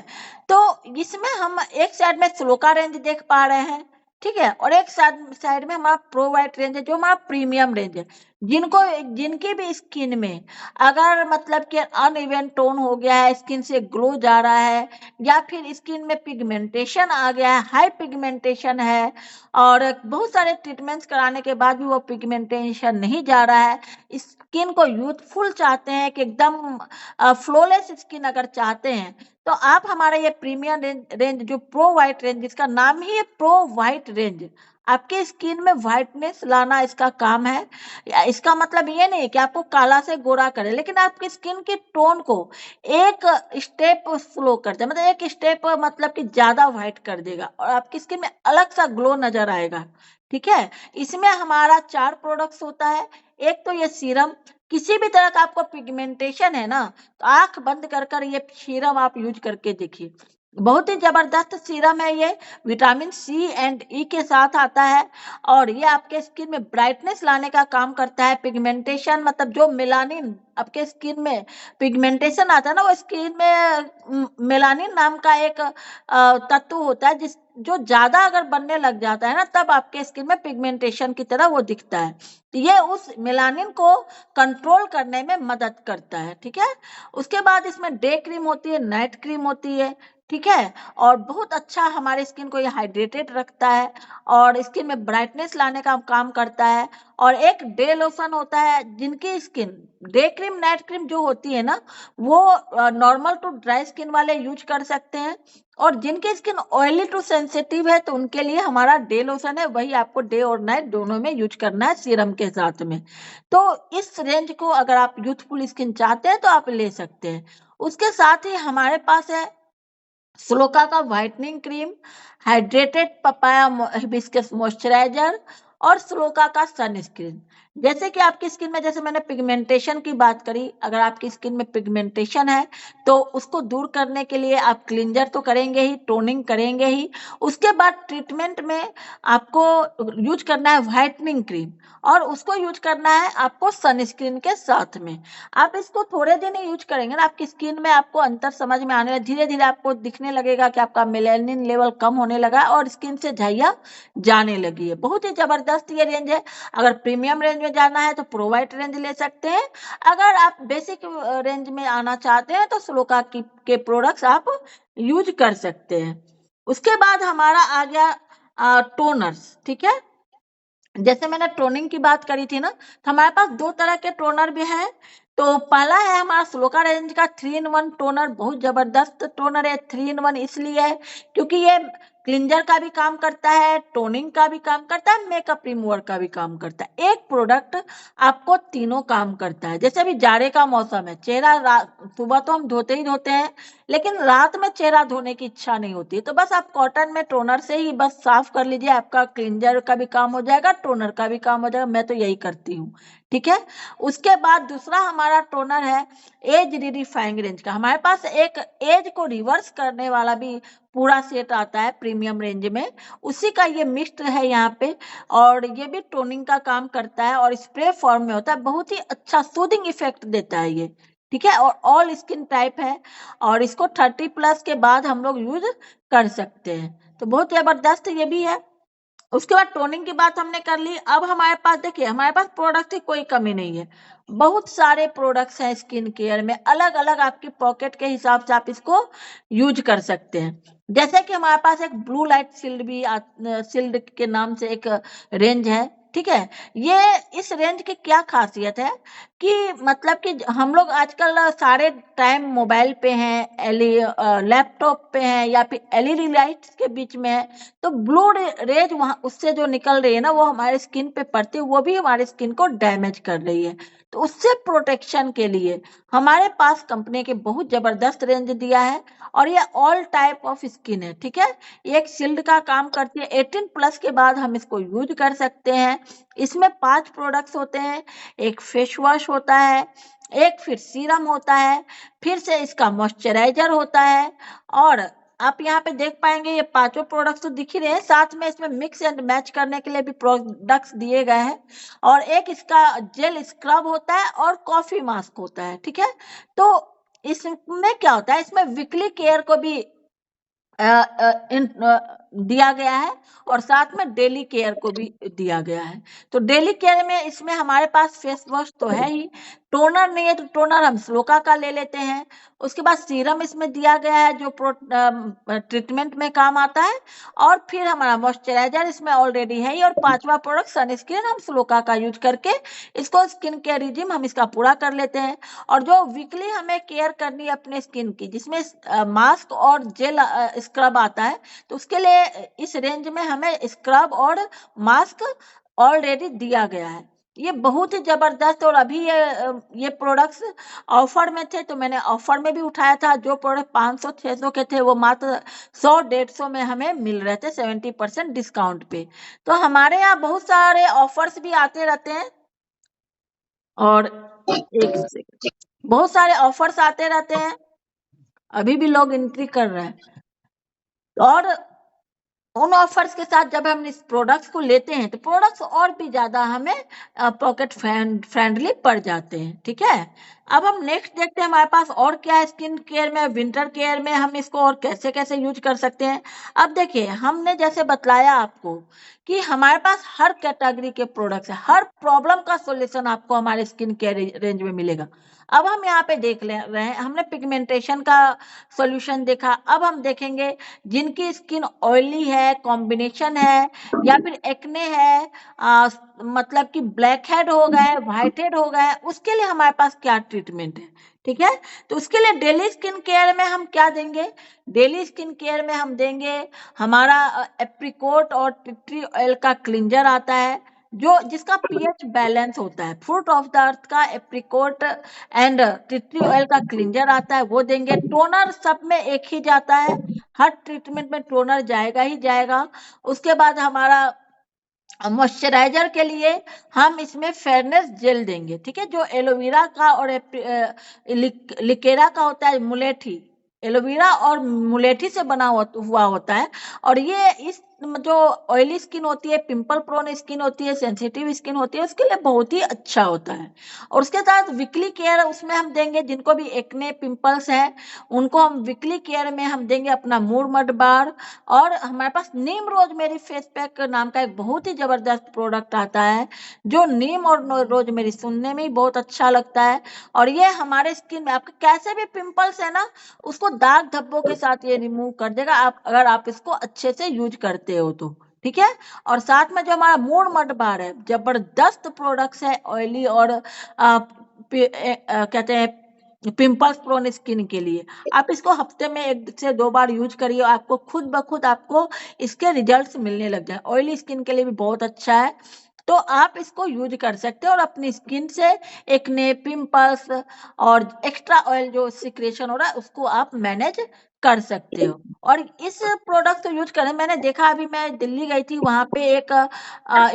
Speaker 2: तो इसमें हम एक साइड में स्लोका रेंज देख पा रहे हैं। ठीक है, और एक साइड में हमारा प्रो वाइट रेंज है, जो हमारा प्रीमियम रेंज है। जिनकी भी स्किन में अगर मतलब कि अनइवन टोन हो गया है, स्किन से ग्लो जा रहा है, या फिर स्किन में पिगमेंटेशन आ गया है, हाई पिगमेंटेशन है, और बहुत सारे ट्रीटमेंट्स कराने के बाद भी वो पिगमेंटेशन नहीं जा रहा है, स्किन को यूथफुल चाहते हैं कि एकदम फ्लॉलेस स्किन अगर चाहते हैं, तो आप हमारा ये प्रीमियम रेंज जो प्रो वाइट रेंज, जिसका नाम ही है प्रो वाइट रेंज, आपके स्किन में व्हाइटनेस लाना इसका काम है। इसका मतलब ये नहीं कि आपको काला से गोरा करे, लेकिन आपकी स्किन की टोन को एक स्टेप स्लो कर दे, मतलब एक स्टेप मतलब कि ज्यादा व्हाइट कर देगा, और आपकी स्किन में अलग सा ग्लो नजर आएगा। ठीक है, इसमें हमारा 4 प्रोडक्ट्स होता है। एक तो ये सीरम, किसी भी तरह का आपको पिगमेंटेशन है ना, तो आंख बंद कर कर ये सीरम आप यूज करके देखिए, बहुत ही जबरदस्त सीरम है ये, विटामिन सी एंड ई के साथ आता है और ये आपके स्किन में ब्राइटनेस लाने का काम करता है। पिगमेंटेशन मतलब जो मेलानिन आपके स्किन में पिगमेंटेशन आता है ना, वो स्किन में मेलानिन नाम का एक तत्व होता है जिस जो ज्यादा अगर बनने लग जाता है ना, तब आपके स्किन में पिगमेंटेशन की तरह वो दिखता है। तो ये उस मेलानिन को कंट्रोल करने में मदद करता है। ठीक है, उसके बाद इसमें डे क्रीम होती है, नाइट क्रीम होती है। ठीक है, और बहुत अच्छा हमारे स्किन को ये हाइड्रेटेड रखता है और स्किन में ब्राइटनेस लाने का काम करता है। और एक डे लोशन होता है, जिनकी skin day cream night cream जो होती है ना, वो नॉर्मल टू ड्राई स्किन वाले यूज कर सकते हैं, और जिनकी स्किन ऑयली टू सेंसिटिव है तो उनके लिए हमारा डे लोशन है, वही आपको डे और नाइट दोनों में यूज करना है सीरम के साथ में। तो इस रेंज को अगर आप यूथफुल स्किन चाहते हैं तो आप ले सकते हैं। उसके साथ ही हमारे पास है स्लोका का whitening cream, hydrated papaya hibiscus moisturiser और स्लोका का सनस्क्रीन। जैसे कि आपकी स्किन में, जैसे मैंने पिगमेंटेशन की बात करी, अगर आपकी स्किन में पिगमेंटेशन है तो उसको दूर करने के लिए आप क्लींजर तो करेंगे ही, टोनिंग करेंगे ही। उसके बाद ट्रीटमेंट में आपको यूज करना है व्हाइटनिंग क्रीम, और उसको यूज करना है आपको सनस्क्रीन के साथ में। आप इसको थोड़े दिन ही यूज करेंगे ना, आपकी स्किन में आपको अंतर समझ में आने लगा, धीरे धीरे आपको दिखने लगेगा कि आपका मेलानिन लेवल कम होने लगा और स्किन से झाइयाँ जाने लगी है। बहुत ही जबरदस्त ये रेंज है। अगर प्रीमियम रेंज में जाना है तो प्रो वाइट रेंज ले सकते हैं, अगर आप बेसिक रेंज में आना चाहते हैं तो स्लोका के प्रोडक्ट्स आप यूज कर सकते हैं। उसके बाद हमारा आ गया टोनर्स। ठीक है, जैसे मैंने टोनिंग की बात करी थी ना, तो हमारे पास दो तरह के टोनर भी हैं। तो पहला है हमारा स्लोका रेंज का 3-in-1 टोनर। बहुत जबरदस्त टोनर है। 3-in-1 इसलिए है क्योंकि ये क्लिंजर का भी काम करता है, टोनिंग का भी काम करता है, मेकअप रिमूवर का भी काम करता है। एक प्रोडक्ट आपको तीनों काम करता है। जैसे अभी जाड़े का मौसम है, चेहरा सुबह तो हम धोते ही धोते हैं, लेकिन रात में चेहरा धोने की इच्छा नहीं होती, तो बस आप कॉटन में टोनर से ही बस साफ कर लीजिए, आपका क्लींजर का भी काम हो जाएगा, टोनर का भी काम हो जाएगा। मैं तो यही करती हूँ। ठीक है, उसके बाद दूसरा हमारा टोनर है एज रिडिफाइंग रेंज का। हमारे पास एक एज को रिवर्स करने वाला भी पूरा सेट आता है प्रीमियम रेंज में, उसी का ये मिक्स्ड है यहाँ पे, और ये भी टोनिंग का काम करता है और स्प्रे फॉर्म में होता है। बहुत ही अच्छा सूदिंग इफेक्ट देता है ये। ठीक है, और ऑल स्किन टाइप है, और इसको 30+ के बाद हम लोग यूज कर सकते हैं। तो बहुत जबरदस्त ये भी है। उसके बाद टोनिंग की बात हमने कर ली। अब हमारे पास देखिए, हमारे पास प्रोडक्ट की कोई कमी नहीं है। बहुत सारे प्रोडक्ट्स हैं स्किन केयर में, अलग अलग आपकी पॉकेट के हिसाब से आप इसको यूज कर सकते हैं। जैसे कि हमारे पास एक ब्लू लाइट शील्ड भी शील्ड के नाम से एक रेंज है। ठीक है, ये इस रेंज की क्या खासियत है कि मतलब कि हम लोग आजकल सारे टाइम मोबाइल पे हैं, लैपटॉप पे हैं, या फिर एलईडी लाइट्स के बीच में है, तो ब्लू रेज वहां उससे जो निकल रही है ना, वो हमारे स्किन पे पड़ती है, वो भी हमारे स्किन को डैमेज कर रही है। तो उससे प्रोटेक्शन के लिए हमारे पास कंपनी के बहुत जबरदस्त रेंज दिया है, और ये ऑल टाइप ऑफ स्किन है। ठीक है, एक शील्ड का काम करती है। 18+ के बाद हम इसको यूज कर सकते हैं। इसमें 5 प्रोडक्ट्स होते हैं। एक फेस वॉश होता है, एक फिर सीरम होता है, फिर से इसका मॉइस्चराइजर होता है, और आप यहाँ पे देख पाएंगे ये पांचों प्रोडक्ट्स तो दिख ही रहे हैं, साथ में इसमें मिक्स एंड मैच करने के लिए भी प्रोडक्ट्स दिए गए हैं, और एक इसका जेल स्क्रब होता है और कॉफी मास्क होता है। ठीक है, तो इसमें क्या होता है, इसमें वीकली केयर को भी दिया गया है, और साथ में डेली केयर को भी दिया गया है। तो डेली केयर में इसमें हमारे पास फेस वॉश तो है ही, टोनर नहीं है तो टोनर हम स्लोका का ले लेते हैं। उसके बाद सीरम इसमें दिया गया है जो ट्रीटमेंट में काम आता है, और फिर हमारा मॉइस्चराइजर इसमें ऑलरेडी है ही, और 5वां प्रोडक्ट सनस्क्रीन हम स्लोका का यूज करके इसको स्किन केयर रिजिम हम इसका पूरा कर लेते हैं। और जो वीकली हमें केयर करनी है अपने स्किन की, जिसमें मास्क और जेल स्क्रब आता है, तो उसके लिए इस रेंज में हमें स्क्रब और मास्क ऑलरेडी दिया गया है। ये बहुत ही जबरदस्त, और अभी ये प्रोडक्ट्स ऑफर में थे, तो मैंने ऑफर में भी उठाया था। जो प्रोडक्ट 500-600 के थे वो मात्र 100-150 में हमें मिल रहे थे 70% डिस्काउंट पे। तो हमारे यहाँ बहुत सारे ऑफर्स भी आते रहते हैं, और एक सेकंड, बहुत सारे ऑफर्स आते रहते हैं। अभी भी लोग एंट्री कर रहे हैं। और उन ऑफर्स के साथ जब हम इस प्रोडक्ट्स को लेते हैं तो प्रोडक्ट्स और भी ज्यादा हमें पॉकेट फ्रेंडली पड़ जाते हैं। ठीक है, अब हम नेक्स्ट देखते हैं हमारे पास और क्या है स्किन केयर में, विंटर केयर में हम इसको और कैसे कैसे यूज कर सकते हैं। अब देखिए, हमने जैसे बतलाया आपको कि हमारे पास हर कैटेगरी के प्रोडक्ट्स है, हर प्रॉब्लम का सॉल्यूशन आपको हमारे स्किन केयर रेंज में मिलेगा। अब हम यहाँ पे देख ले रहे हैं, हमने पिगमेंटेशन का सॉल्यूशन देखा, अब हम देखेंगे जिनकी स्किन ऑयली है, कॉम्बिनेशन है, या फिर एक्ने है, मतलब कि ब्लैक हेड हो गए, व्हाइट हेड हो गए, उसके लिए हमारे पास क्या ट्रीटमेंट है। ठीक है, तो उसके लिए डेली स्किन केयर में हम क्या देंगे, डेली स्किन केयर में हम देंगे हमारा एप्रिकॉट और टी ट्री ऑयल का क्लिंजर आता है, जो जिसका पीएच बैलेंस होता है। फ्रूट ऑफ द अर्थ का apricot and tea tree oil का क्लिंजर आता है, वो देंगे। टोनर सब में एक ही जाता है, हर ट्रीटमेंट में टोनर जाएगा ही जाएगा। उसके बाद हमारा मॉइस्चराइजर के लिए हम इसमें फेयरनेस जेल देंगे। ठीक है, जो एलोवेरा का और लिकेरा का होता है, मुलेठी, एलोवेरा और मुलेठी से बना हुआ होता है। और ये इस जो ऑयली स्किन होती है, पिंपल प्रोन स्किन होती है, सेंसिटिव स्किन होती है, उसके लिए बहुत ही अच्छा होता है। और उसके साथ वीकली केयर उसमें हम देंगे, जिनको भी एक्ने पिंपल्स है उनको हम वीकली केयर में हम देंगे अपना मूर मड बार। और हमारे पास नीम रोजमेरी फेस पैक नाम का एक बहुत ही जबरदस्त प्रोडक्ट आता है, जो नीम और रोजमेरी सुनने में ही बहुत अच्छा लगता है। और ये हमारे स्किन में आपके कैसे भी पिंपल्स है ना, उसको दाग धब्बों के साथ ये रिमूव कर देगा, आप अगर आप इसको अच्छे से यूज करते हो तो। ठीक है, और साथ में जो हमारा मूड मड बार है, जबरदस्त प्रोडक्ट्स है ऑयली और कहते हैं पिंपल्स प्रोन स्किन के लिए। आप इसको हफ्ते में 1 से 2 बार यूज करिए, आपको खुद ब खुद आपको इसके रिजल्ट्स मिलने लग जाए। ऑयली स्किन के लिए भी बहुत अच्छा है, तो आप इसको यूज कर सकते हो और अपनी स्किन से एक्ने, पिंपल्स और एक्स्ट्रा ऑयल जो सिक्रेशन हो रहा है उसको आप मैनेज कर सकते हो। और इस प्रोडक्ट को यूज करें, मैंने देखा, अभी मैं दिल्ली गई थी, वहां पे एक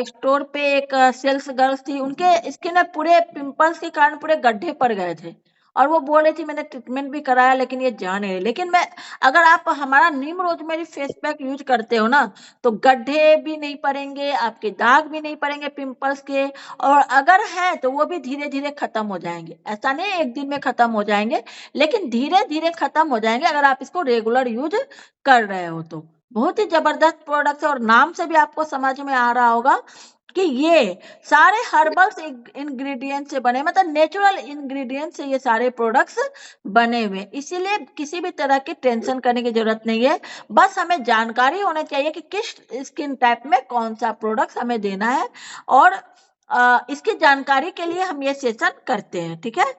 Speaker 2: स्टोर पे एक सेल्स गर्ल्स थी, उनके स्किन में पूरे पिंपल्स के कारण पूरे गड्ढे पड़ गए थे, और वो बोल रही थी मैंने ट्रीटमेंट भी कराया लेकिन ये जा नहीं रही। लेकिन मैं, अगर आप हमारा नीम रोजमेरी फेस पैक यूज करते हो ना, तो गड्ढे भी नहीं पड़ेंगे, आपके दाग भी नहीं पड़ेंगे पिंपल्स के, और अगर है तो वो भी धीरे धीरे खत्म हो जाएंगे। ऐसा नहीं एक दिन में खत्म हो जाएंगे, लेकिन धीरे धीरे खत्म हो जाएंगे अगर आप इसको रेगुलर यूज कर रहे हो तो। बहुत ही जबरदस्त प्रोडक्ट है, और नाम से भी आपको समझ में आ रहा होगा कि ये सारे हर्बल्स इंग्रेडिएंट से बने, मतलब नेचुरल इंग्रेडिएंट से ये सारे प्रोडक्ट्स बने हुए, इसीलिए किसी भी तरह की टेंशन करने की जरूरत नहीं है। बस हमें जानकारी होना चाहिए कि किस स्किन टाइप में कौन सा प्रोडक्ट हमें देना है, और इसकी जानकारी के लिए हम ये सेशन करते हैं। ठीक है,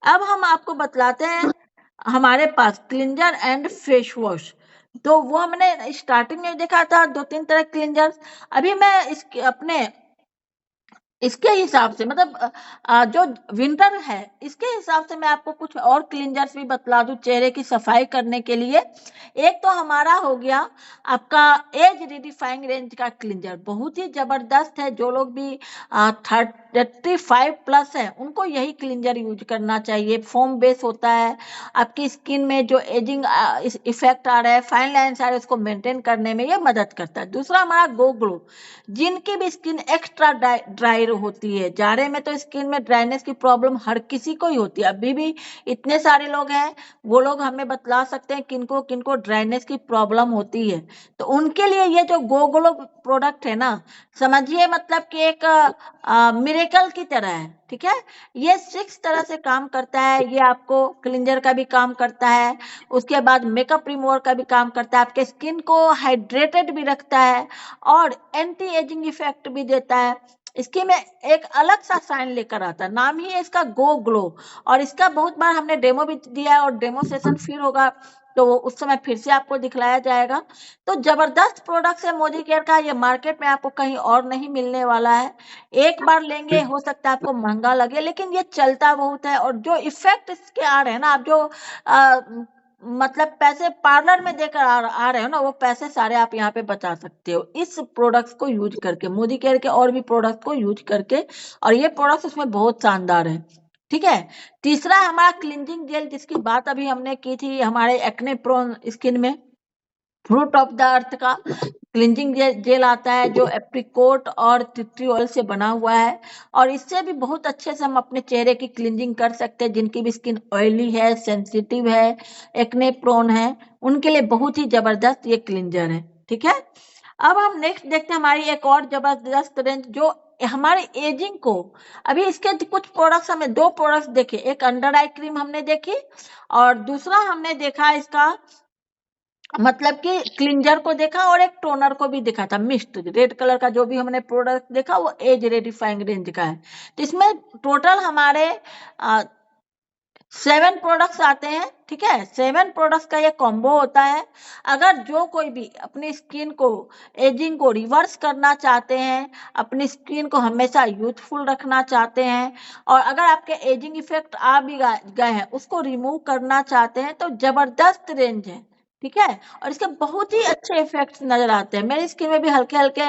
Speaker 2: अब हम आपको बतलाते हैं हमारे पास क्लिंजर एंड फेस वॉश। तो वो हमने स्टार्टिंग में देखा था 2-3 तरह क्लिंजर। अभी मैं इसके अपने इसके हिसाब से, मतलब जो विंटर है इसके हिसाब से मैं आपको कुछ और क्लींजर्स भी बतला दूं चेहरे की सफाई करने के लिए। एक तो हमारा हो गया आपका एज रिडिफाइंग रेंज का क्लींजर, बहुत ही जबरदस्त है। जो लोग भी 35 प्लस है उनको यही क्लींजर यूज करना चाहिए। फोम बेस होता है, आपकी स्किन में जो एजिंग इफेक्ट आ रहा है, फाइन लाइन्स आ रहे हैं, उसको मेंटेन करने में ये मदद करता है। दूसरा हमारा गो ग्लो, जिनकी भी स्किन एक्स्ट्रा ड्राई होती है, जाड़े में तो स्किन में ड्राइनेस की प्रॉब्लम हर किसी को ही होती है। अभी भी इतने सारे लोग हैं, वो लोग हमें बतला सकते हैं किनको किनको ड्राइनेस की प्रॉब्लम होती है। तो उनके लिए ये जो गो ग्लो प्रोडक्ट है ना, समझिए मतलब कि एक मिरेकल की तरह है। ठीक है, ये 6 तरह से काम करता है। ये आपको क्लिंजर का भी काम करता है, उसके बाद मेकअप रिमूवर का भी काम करता है, आपके स्किन को हाइड्रेटेड भी रखता है, और एंटी एजिंग इफेक्ट भी देता है। इसकी में एक अलग सा साइन लेकर आता है, नाम ही है इसका गो ग्लो। और इसका बहुत बार हमने डेमो भी दिया है, और डेमो सेशन फिर होगा तो उस समय फिर से आपको दिखलाया जाएगा। तो जबरदस्त प्रोडक्ट है मोदी केयर का, ये मार्केट में आपको कहीं और नहीं मिलने वाला है। एक बार लेंगे हो सकता है आपको महंगा लगे, लेकिन ये चलता बहुत है। और जो इफेक्ट इसके आ रहे हैं ना, आप जो मतलब पैसे पार्लर में देकर आ रहे हो ना, वो पैसे सारे आप यहाँ पे बचा सकते हो इस प्रोडक्ट्स को यूज करके, मोदी केयर के और भी प्रोडक्ट को यूज करके। और ये प्रोडक्ट्स उसमें बहुत शानदार है। ठीक है, तीसरा हमारा क्लिंजिंग जेल, जिसकी बात अभी हमने की थी हमारे एक्ने प्रोन स्किन में। फ्रूट ऑफ द अर्थ का क्लिंजिंग जेल आता है जो एप्रिकॉट और टी ऑयल से बना हुआ है, और इससे भी बहुत अच्छे से हम अपने चेहरे की क्लिंजिंग कर सकते हैं। जिनकी भी स्किन ऑयली है, सेंसिटिव है, एक्ने प्रोन है, उनके लिए बहुत ही जबरदस्त ये क्लिंजर है। ठीक है, अब हम नेक्स्ट देखते हैं हमारी एक और जबरदस्त रेंज जो हमारे एजिंग को, अभी इसके कुछ प्रोडक्ट्स हमें, 2 प्रोडक्ट्स देखे, एक अंडर आई क्रीम हमने देखी और दूसरा हमने देखा इसका मतलब कि क्लिंजर को देखा और एक टोनर को भी देखा था। मिस्ट रेड कलर का जो भी हमने प्रोडक्ट देखा वो एज रेडिफाइंग रेंज का है। तो इसमें टोटल हमारे 7 प्रोडक्ट्स आते हैं। ठीक है, 7 प्रोडक्ट्स का ये कॉम्बो होता है। अगर जो कोई भी अपनी स्किन को, एजिंग को रिवर्स करना चाहते हैं, अपनी स्किन को हमेशा यूथफुल रखना चाहते हैं, और अगर आपके एजिंग इफेक्ट आ भी गए हैं उसको रिमूव करना चाहते हैं, तो जबरदस्त रेंज है। ठीक है, और इसके बहुत ही अच्छे इफेक्ट्स नजर आते हैं। मेरी स्किन में भी हल्के हल्के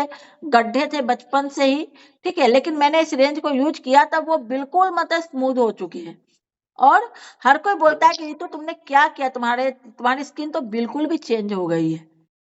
Speaker 2: गड्ढे थे बचपन से ही। ठीक है, लेकिन मैंने इस रेंज को यूज किया तब वो बिल्कुल मतलब स्मूथ हो चुकी है। और हर कोई बोलता है कि तो तुमने क्या किया, तुम्हारी स्किन तो बिल्कुल भी चेंज हो गई है।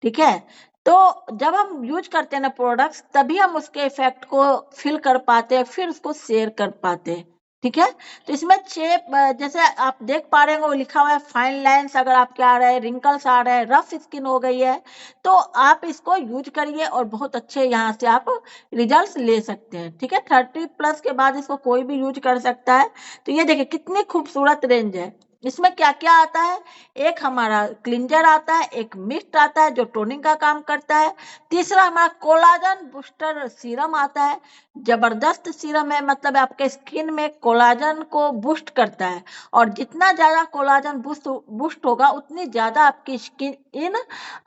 Speaker 2: ठीक है, तो जब हम यूज करते हैं ना प्रोडक्ट्स, तभी हम उसके इफेक्ट को फील कर पाते हैं, फिर उसको शेयर कर पाते हैं। ठीक है, तो इसमें 6 जैसे आप देख पा रहे हैं वो लिखा हुआ है फाइन लाइंस अगर आपके आ रहे हैं, रिंकल्स आ रहे हैं, रफ स्किन हो गई है, तो आप इसको यूज करिए और बहुत अच्छे यहाँ से आप रिजल्ट्स ले सकते हैं। ठीक है, 30+ के बाद इसको कोई भी यूज कर सकता है। तो ये देखिए कितनी खूबसूरत रेंज है। इसमें क्या क्या आता है, एक हमारा क्लिंजर आता है, एक मिस्ट आता है जो टोनिंग का काम करता है, तीसरा हमारा कोलाजन बूस्टर सीरम आता है। जबरदस्त सीरम है, मतलब आपके स्किन में कोलाजन को बूस्ट करता है, और जितना ज्यादा कोलाजन बूस्ट होगा उतनी ज्यादा आपकी स्किन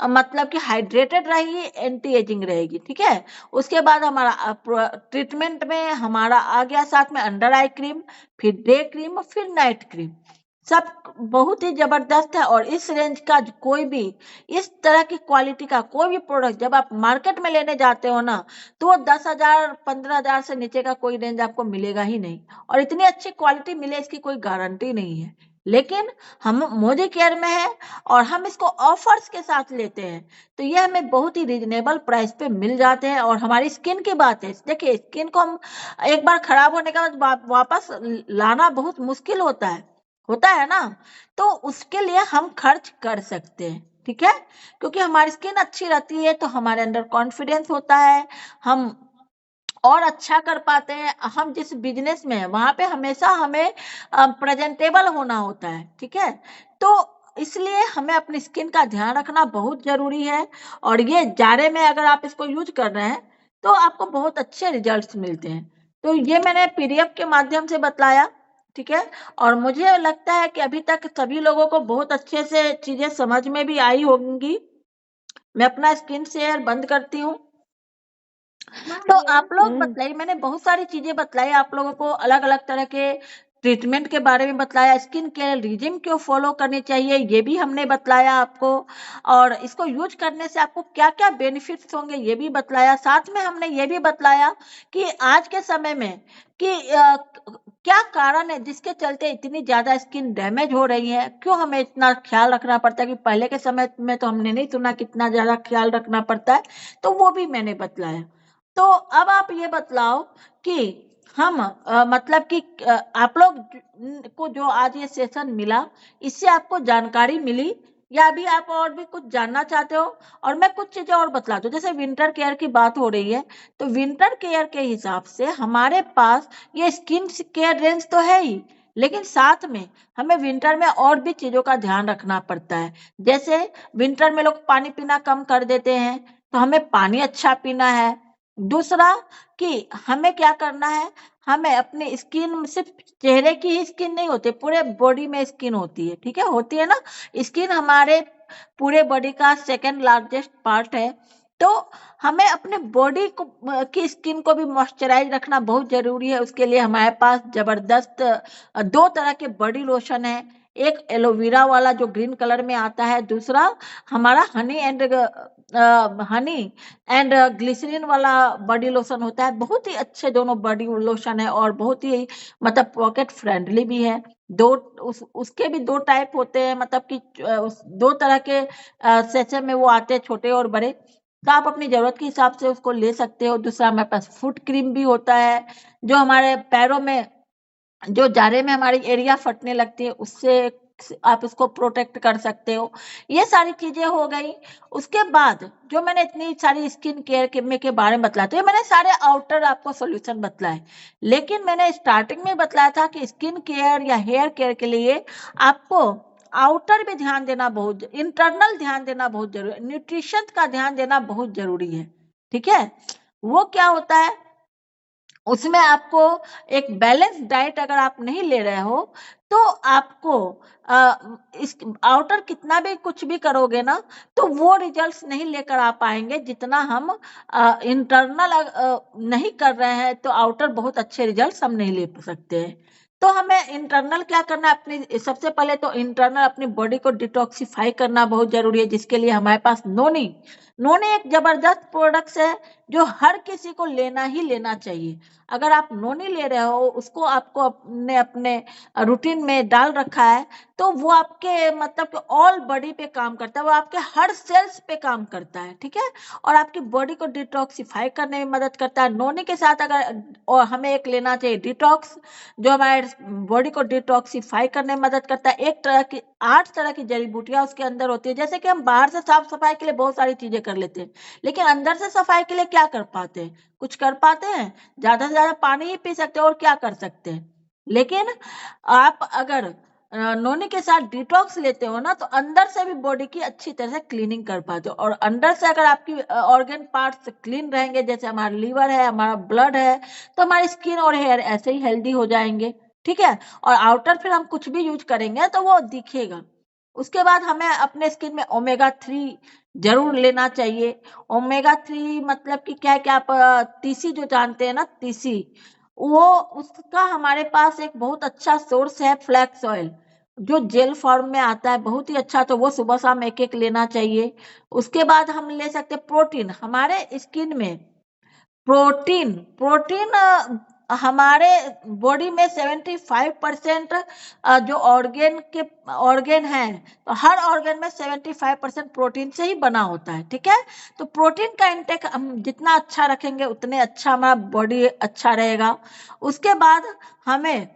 Speaker 2: मतलब कि हाइड्रेटेड रहेगी, एंटी एजिंग रहेगी। ठीक है, उसके बाद हमारा ट्रीटमेंट में हमारा आ गया साथ में अंडर आई क्रीम, फिर डे क्रीम, फिर नाइट क्रीम, सब बहुत ही जबरदस्त है। और इस रेंज का कोई भी इस तरह की क्वालिटी का कोई भी प्रोडक्ट जब आप मार्केट में लेने जाते हो ना, तो 10,000 15,000 से नीचे का कोई रेंज आपको मिलेगा ही नहीं, और इतनी अच्छी क्वालिटी मिले इसकी कोई गारंटी नहीं है। लेकिन हम मोदी केयर में है और हम इसको ऑफर्स के साथ लेते हैं, तो ये हमें बहुत ही रिजनेबल प्राइस पे मिल जाते हैं। और हमारी स्किन की बात है, देखिए स्किन को हम एक बार खराब होने के बाद वापस लाना बहुत मुश्किल होता है ना, तो उसके लिए हम खर्च कर सकते हैं। ठीक है, क्योंकि हमारी स्किन अच्छी रहती है तो हमारे अंदर कॉन्फिडेंस होता है, हम और अच्छा कर पाते हैं। हम जिस बिजनेस में है वहां पे हमेशा हमें प्रेजेंटेबल होना होता है। ठीक है, तो इसलिए हमें अपनी स्किन का ध्यान रखना बहुत जरूरी है। और ये जाड़े में अगर आप इसको यूज कर रहे हैं तो आपको बहुत अच्छे रिजल्ट्स मिलते हैं। तो ये मैंने पीडीएफ के माध्यम से बताया। ठीक है, और मुझे लगता है कि अभी तक सभी लोगों को बहुत अच्छे से चीजें समझ में भी आई होंगी। मैं अपना स्क्रीन शेयर बंद करती हूँ। तो आप लोग बताइए, मैंने बहुत सारी चीजें बतलाई आप लोगों को, अलग अलग तरह के ट्रीटमेंट के बारे में बतलाया, स्किन केयर रिजिम क्यों फॉलो करनी चाहिए ये भी हमने बतलाया आपको, और इसको यूज करने से आपको क्या क्या बेनिफिट्स होंगे ये भी बतलाया। साथ में हमने ये भी बतलाया कि आज के समय में कि क्या कारण है जिसके चलते इतनी ज्यादा स्किन डैमेज हो रही है, क्यों हमें इतना ख्याल रखना पड़ता है, कि पहले के समय में तो हमने नहीं सुना कितना ज्यादा ख्याल रखना पड़ता है, तो वो भी मैंने बतलाया। तो अब आप ये बतलाओ कि हम मतलब कि आप लोग को जो आज ये सेशन मिला, इससे आपको जानकारी मिली या अभी आप और भी कुछ जानना चाहते हो? और मैं कुछ चीजें और बतला दूं, जैसे विंटर केयर की बात हो रही है, तो विंटर केयर के हिसाब से हमारे पास ये स्किन केयर रेंज तो है ही, लेकिन साथ में हमें विंटर में और भी चीजों का ध्यान रखना पड़ता है। जैसे विंटर में लोग पानी पीना कम कर देते हैं, तो हमें पानी अच्छा पीना है। दूसरा कि हमें क्या करना है, हमें अपनी स्किन सिर्फ चेहरे की ही स्किन नहीं होती, पूरे बॉडी में स्किन होती है। ठीक है, होती है ना, स्किन हमारे पूरे बॉडी का सेकंड लार्जेस्ट पार्ट है। तो हमें अपने बॉडी को की स्किन को भी मॉइस्चराइज रखना बहुत जरूरी है। उसके लिए हमारे पास जबरदस्त 2 तरह के बॉडी लोशन है, एक एलोवेरा वाला जो ग्रीन कलर में आता है, दूसरा हमारा honey and honey and glycerine वाला बॉडी लोशन होता है, बहुत ही अच्छे दोनों बॉडी लोशन है और बहुत ही मतलब पॉकेट फ्रेंडली भी है। उसके भी 2 टाइप होते हैं, मतलब कि 2 तरह के सेचे में वो आते हैं, छोटे और बड़े, तो आप अपनी जरूरत के हिसाब से उसको ले सकते हो। दूसरा हमारे पास फुट क्रीम भी होता है, जो हमारे पैरों में जो जाड़े में हमारी एरिया फटने लगती है उससे आप इसको प्रोटेक्ट कर सकते हो। ये सारी चीजें हो गई। उसके बाद जो मैंने इतनी सारी स्किन केयर के बारे में बतलाया, तो ये मैंने सारे आउटर आपको सोल्यूशन बतलाए, लेकिन मैंने स्टार्टिंग में बतलाया था कि स्किन केयर या हेयर केयर के लिए आपको आउटर भी ध्यान देना बहुत, इंटरनल ध्यान देना बहुत जरूरी है, न्यूट्रिशन का ध्यान देना बहुत जरूरी है। ठीक है, वो क्या होता है, उसमें आपको एक बैलेंस डाइट अगर आप नहीं ले रहे हो तो आपको इस आउटर कितना भी कुछ भी करोगे ना, तो वो रिजल्ट्स नहीं लेकर आ पाएंगे जितना हम इंटरनल नहीं कर रहे हैं, तो आउटर बहुत अच्छे रिजल्ट्स हम नहीं ले सकते हैं। तो हमें इंटरनल क्या करना है, अपनी सबसे पहले तो इंटरनल अपनी बॉडी को डिटॉक्सिफाई करना बहुत जरूरी है, जिसके लिए हमारे पास नोनी नोनी एक जबरदस्त प्रोडक्ट है जो हर किसी को लेना ही लेना चाहिए। अगर आप नोनी ले रहे हो, उसको आपको अपने अपने रूटीन में डाल रखा है, तो वो आपके मतलब कि ऑल बॉडी पे काम करता है, वो आपके हर सेल्स पे काम करता है। ठीक है, और आपकी बॉडी को डिटॉक्सिफाई करने में मदद करता है। नोनी के साथ अगर और हमें एक लेना चाहिए डिटॉक्स, जो हमारे बॉडी को डिटॉक्सिफाई करने में मदद करता है। एक तरह की 8 तरह की जड़ी बूटियां उसके अंदर होती है। जैसे कि हम बाहर से साफ सफाई के लिए बहुत सारी चीजें कर लेते हैं, लेकिन अंदर से सफाई के लिए क्या कर पाते हैं, कुछ कर पाते हैं? ज्यादा से ज्यादा पानी ही पी सकते हैं और क्या कर सकते हैं। लेकिन आप अगर नोनी के साथ डिटॉक्स लेते हो ना, तो अंदर से भी बॉडी की अच्छी तरह से क्लीनिंग कर पाते हो, और अंदर से अगर आपकी ऑर्गन पार्ट्स क्लीन रहेंगे, जैसे हमारा लीवर है, हमारा ब्लड है, तो हमारी स्किन और हेयर ऐसे ही हेल्दी हो जाएंगे। ठीक है, और आउटर फिर हम कुछ भी यूज करेंगे तो वो दिखेगा। उसके बाद हमें अपने स्किन में ओमेगा 3 जरूर लेना चाहिए। ओमेगा 3 मतलब कि क्या है कि आप तीसी जो जानते हैं ना, तीसी, वो उसका हमारे पास एक बहुत अच्छा सोर्स है, फ्लैक्स ऑयल, जो जेल फॉर्म में आता है, बहुत ही अच्छा, तो वो सुबह शाम एक एक लेना चाहिए। उसके बाद हम ले सकते हैं प्रोटीन। हमारे स्किन में प्रोटीन प्रोटीन हमारे बॉडी में 75% जो ऑर्गन है, तो हर ऑर्गन में 75% प्रोटीन से ही बना होता है। ठीक है, तो प्रोटीन का इंटेक हम जितना अच्छा रखेंगे उतने अच्छा हमारा बॉडी अच्छा रहेगा। उसके बाद हमें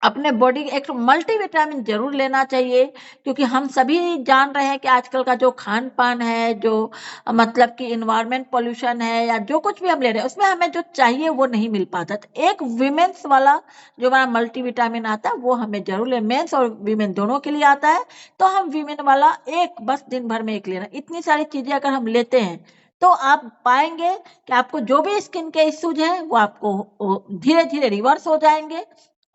Speaker 2: अपने बॉडी एक मल्टीविटामिन जरूर लेना चाहिए, क्योंकि हम सभी जान रहे हैं कि आजकल का जो खान पान है, जो मतलब कि इन्वायरमेंट पोल्यूशन है, या जो कुछ भी हम ले रहे हैं, उसमें हमें जो चाहिए वो नहीं मिल पाता। तो एक विमेंस वाला जो हमारा मल्टीविटामिन आता है वो हमें जरूर ले, मेंस और वीमेन दोनों के लिए आता है, तो हम वीमेन वाला एक बस दिन भर में एक लेना। इतनी सारी चीजें अगर हम लेते हैं तो आप पाएंगे कि आपको जो भी स्किन के इश्यूज हैं वो आपको धीरे धीरे रिवर्स हो जाएंगे,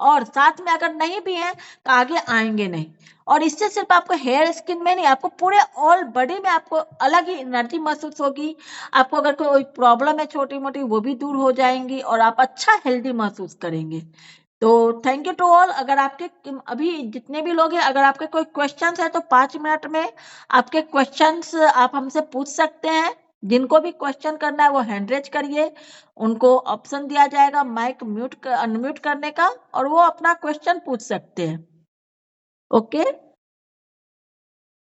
Speaker 2: और साथ में अगर नहीं भी है तो आगे आएंगे नहीं। और इससे सिर्फ आपको हेयर स्किन में नहीं, आपको पूरे ऑल बॉडी में आपको अलग ही एनर्जी महसूस होगी। आपको अगर कोई प्रॉब्लम है छोटी मोटी, वो भी दूर हो जाएंगी और आप अच्छा हेल्दी महसूस करेंगे। तो थैंक यू टू ऑल। अगर आपके अभी जितने भी लोग हैं, अगर आपके कोई क्वेश्चंस है तो 5 मिनट में आपके क्वेश्चंस आप हमसे पूछ सकते हैं। जिनको भी क्वेश्चन करना है वो हैंड रेज करिए, उनको ऑप्शन दिया जाएगा माइक अनम्यूट करने का, और वो अपना क्वेश्चन पूछ सकते हैं। ओके।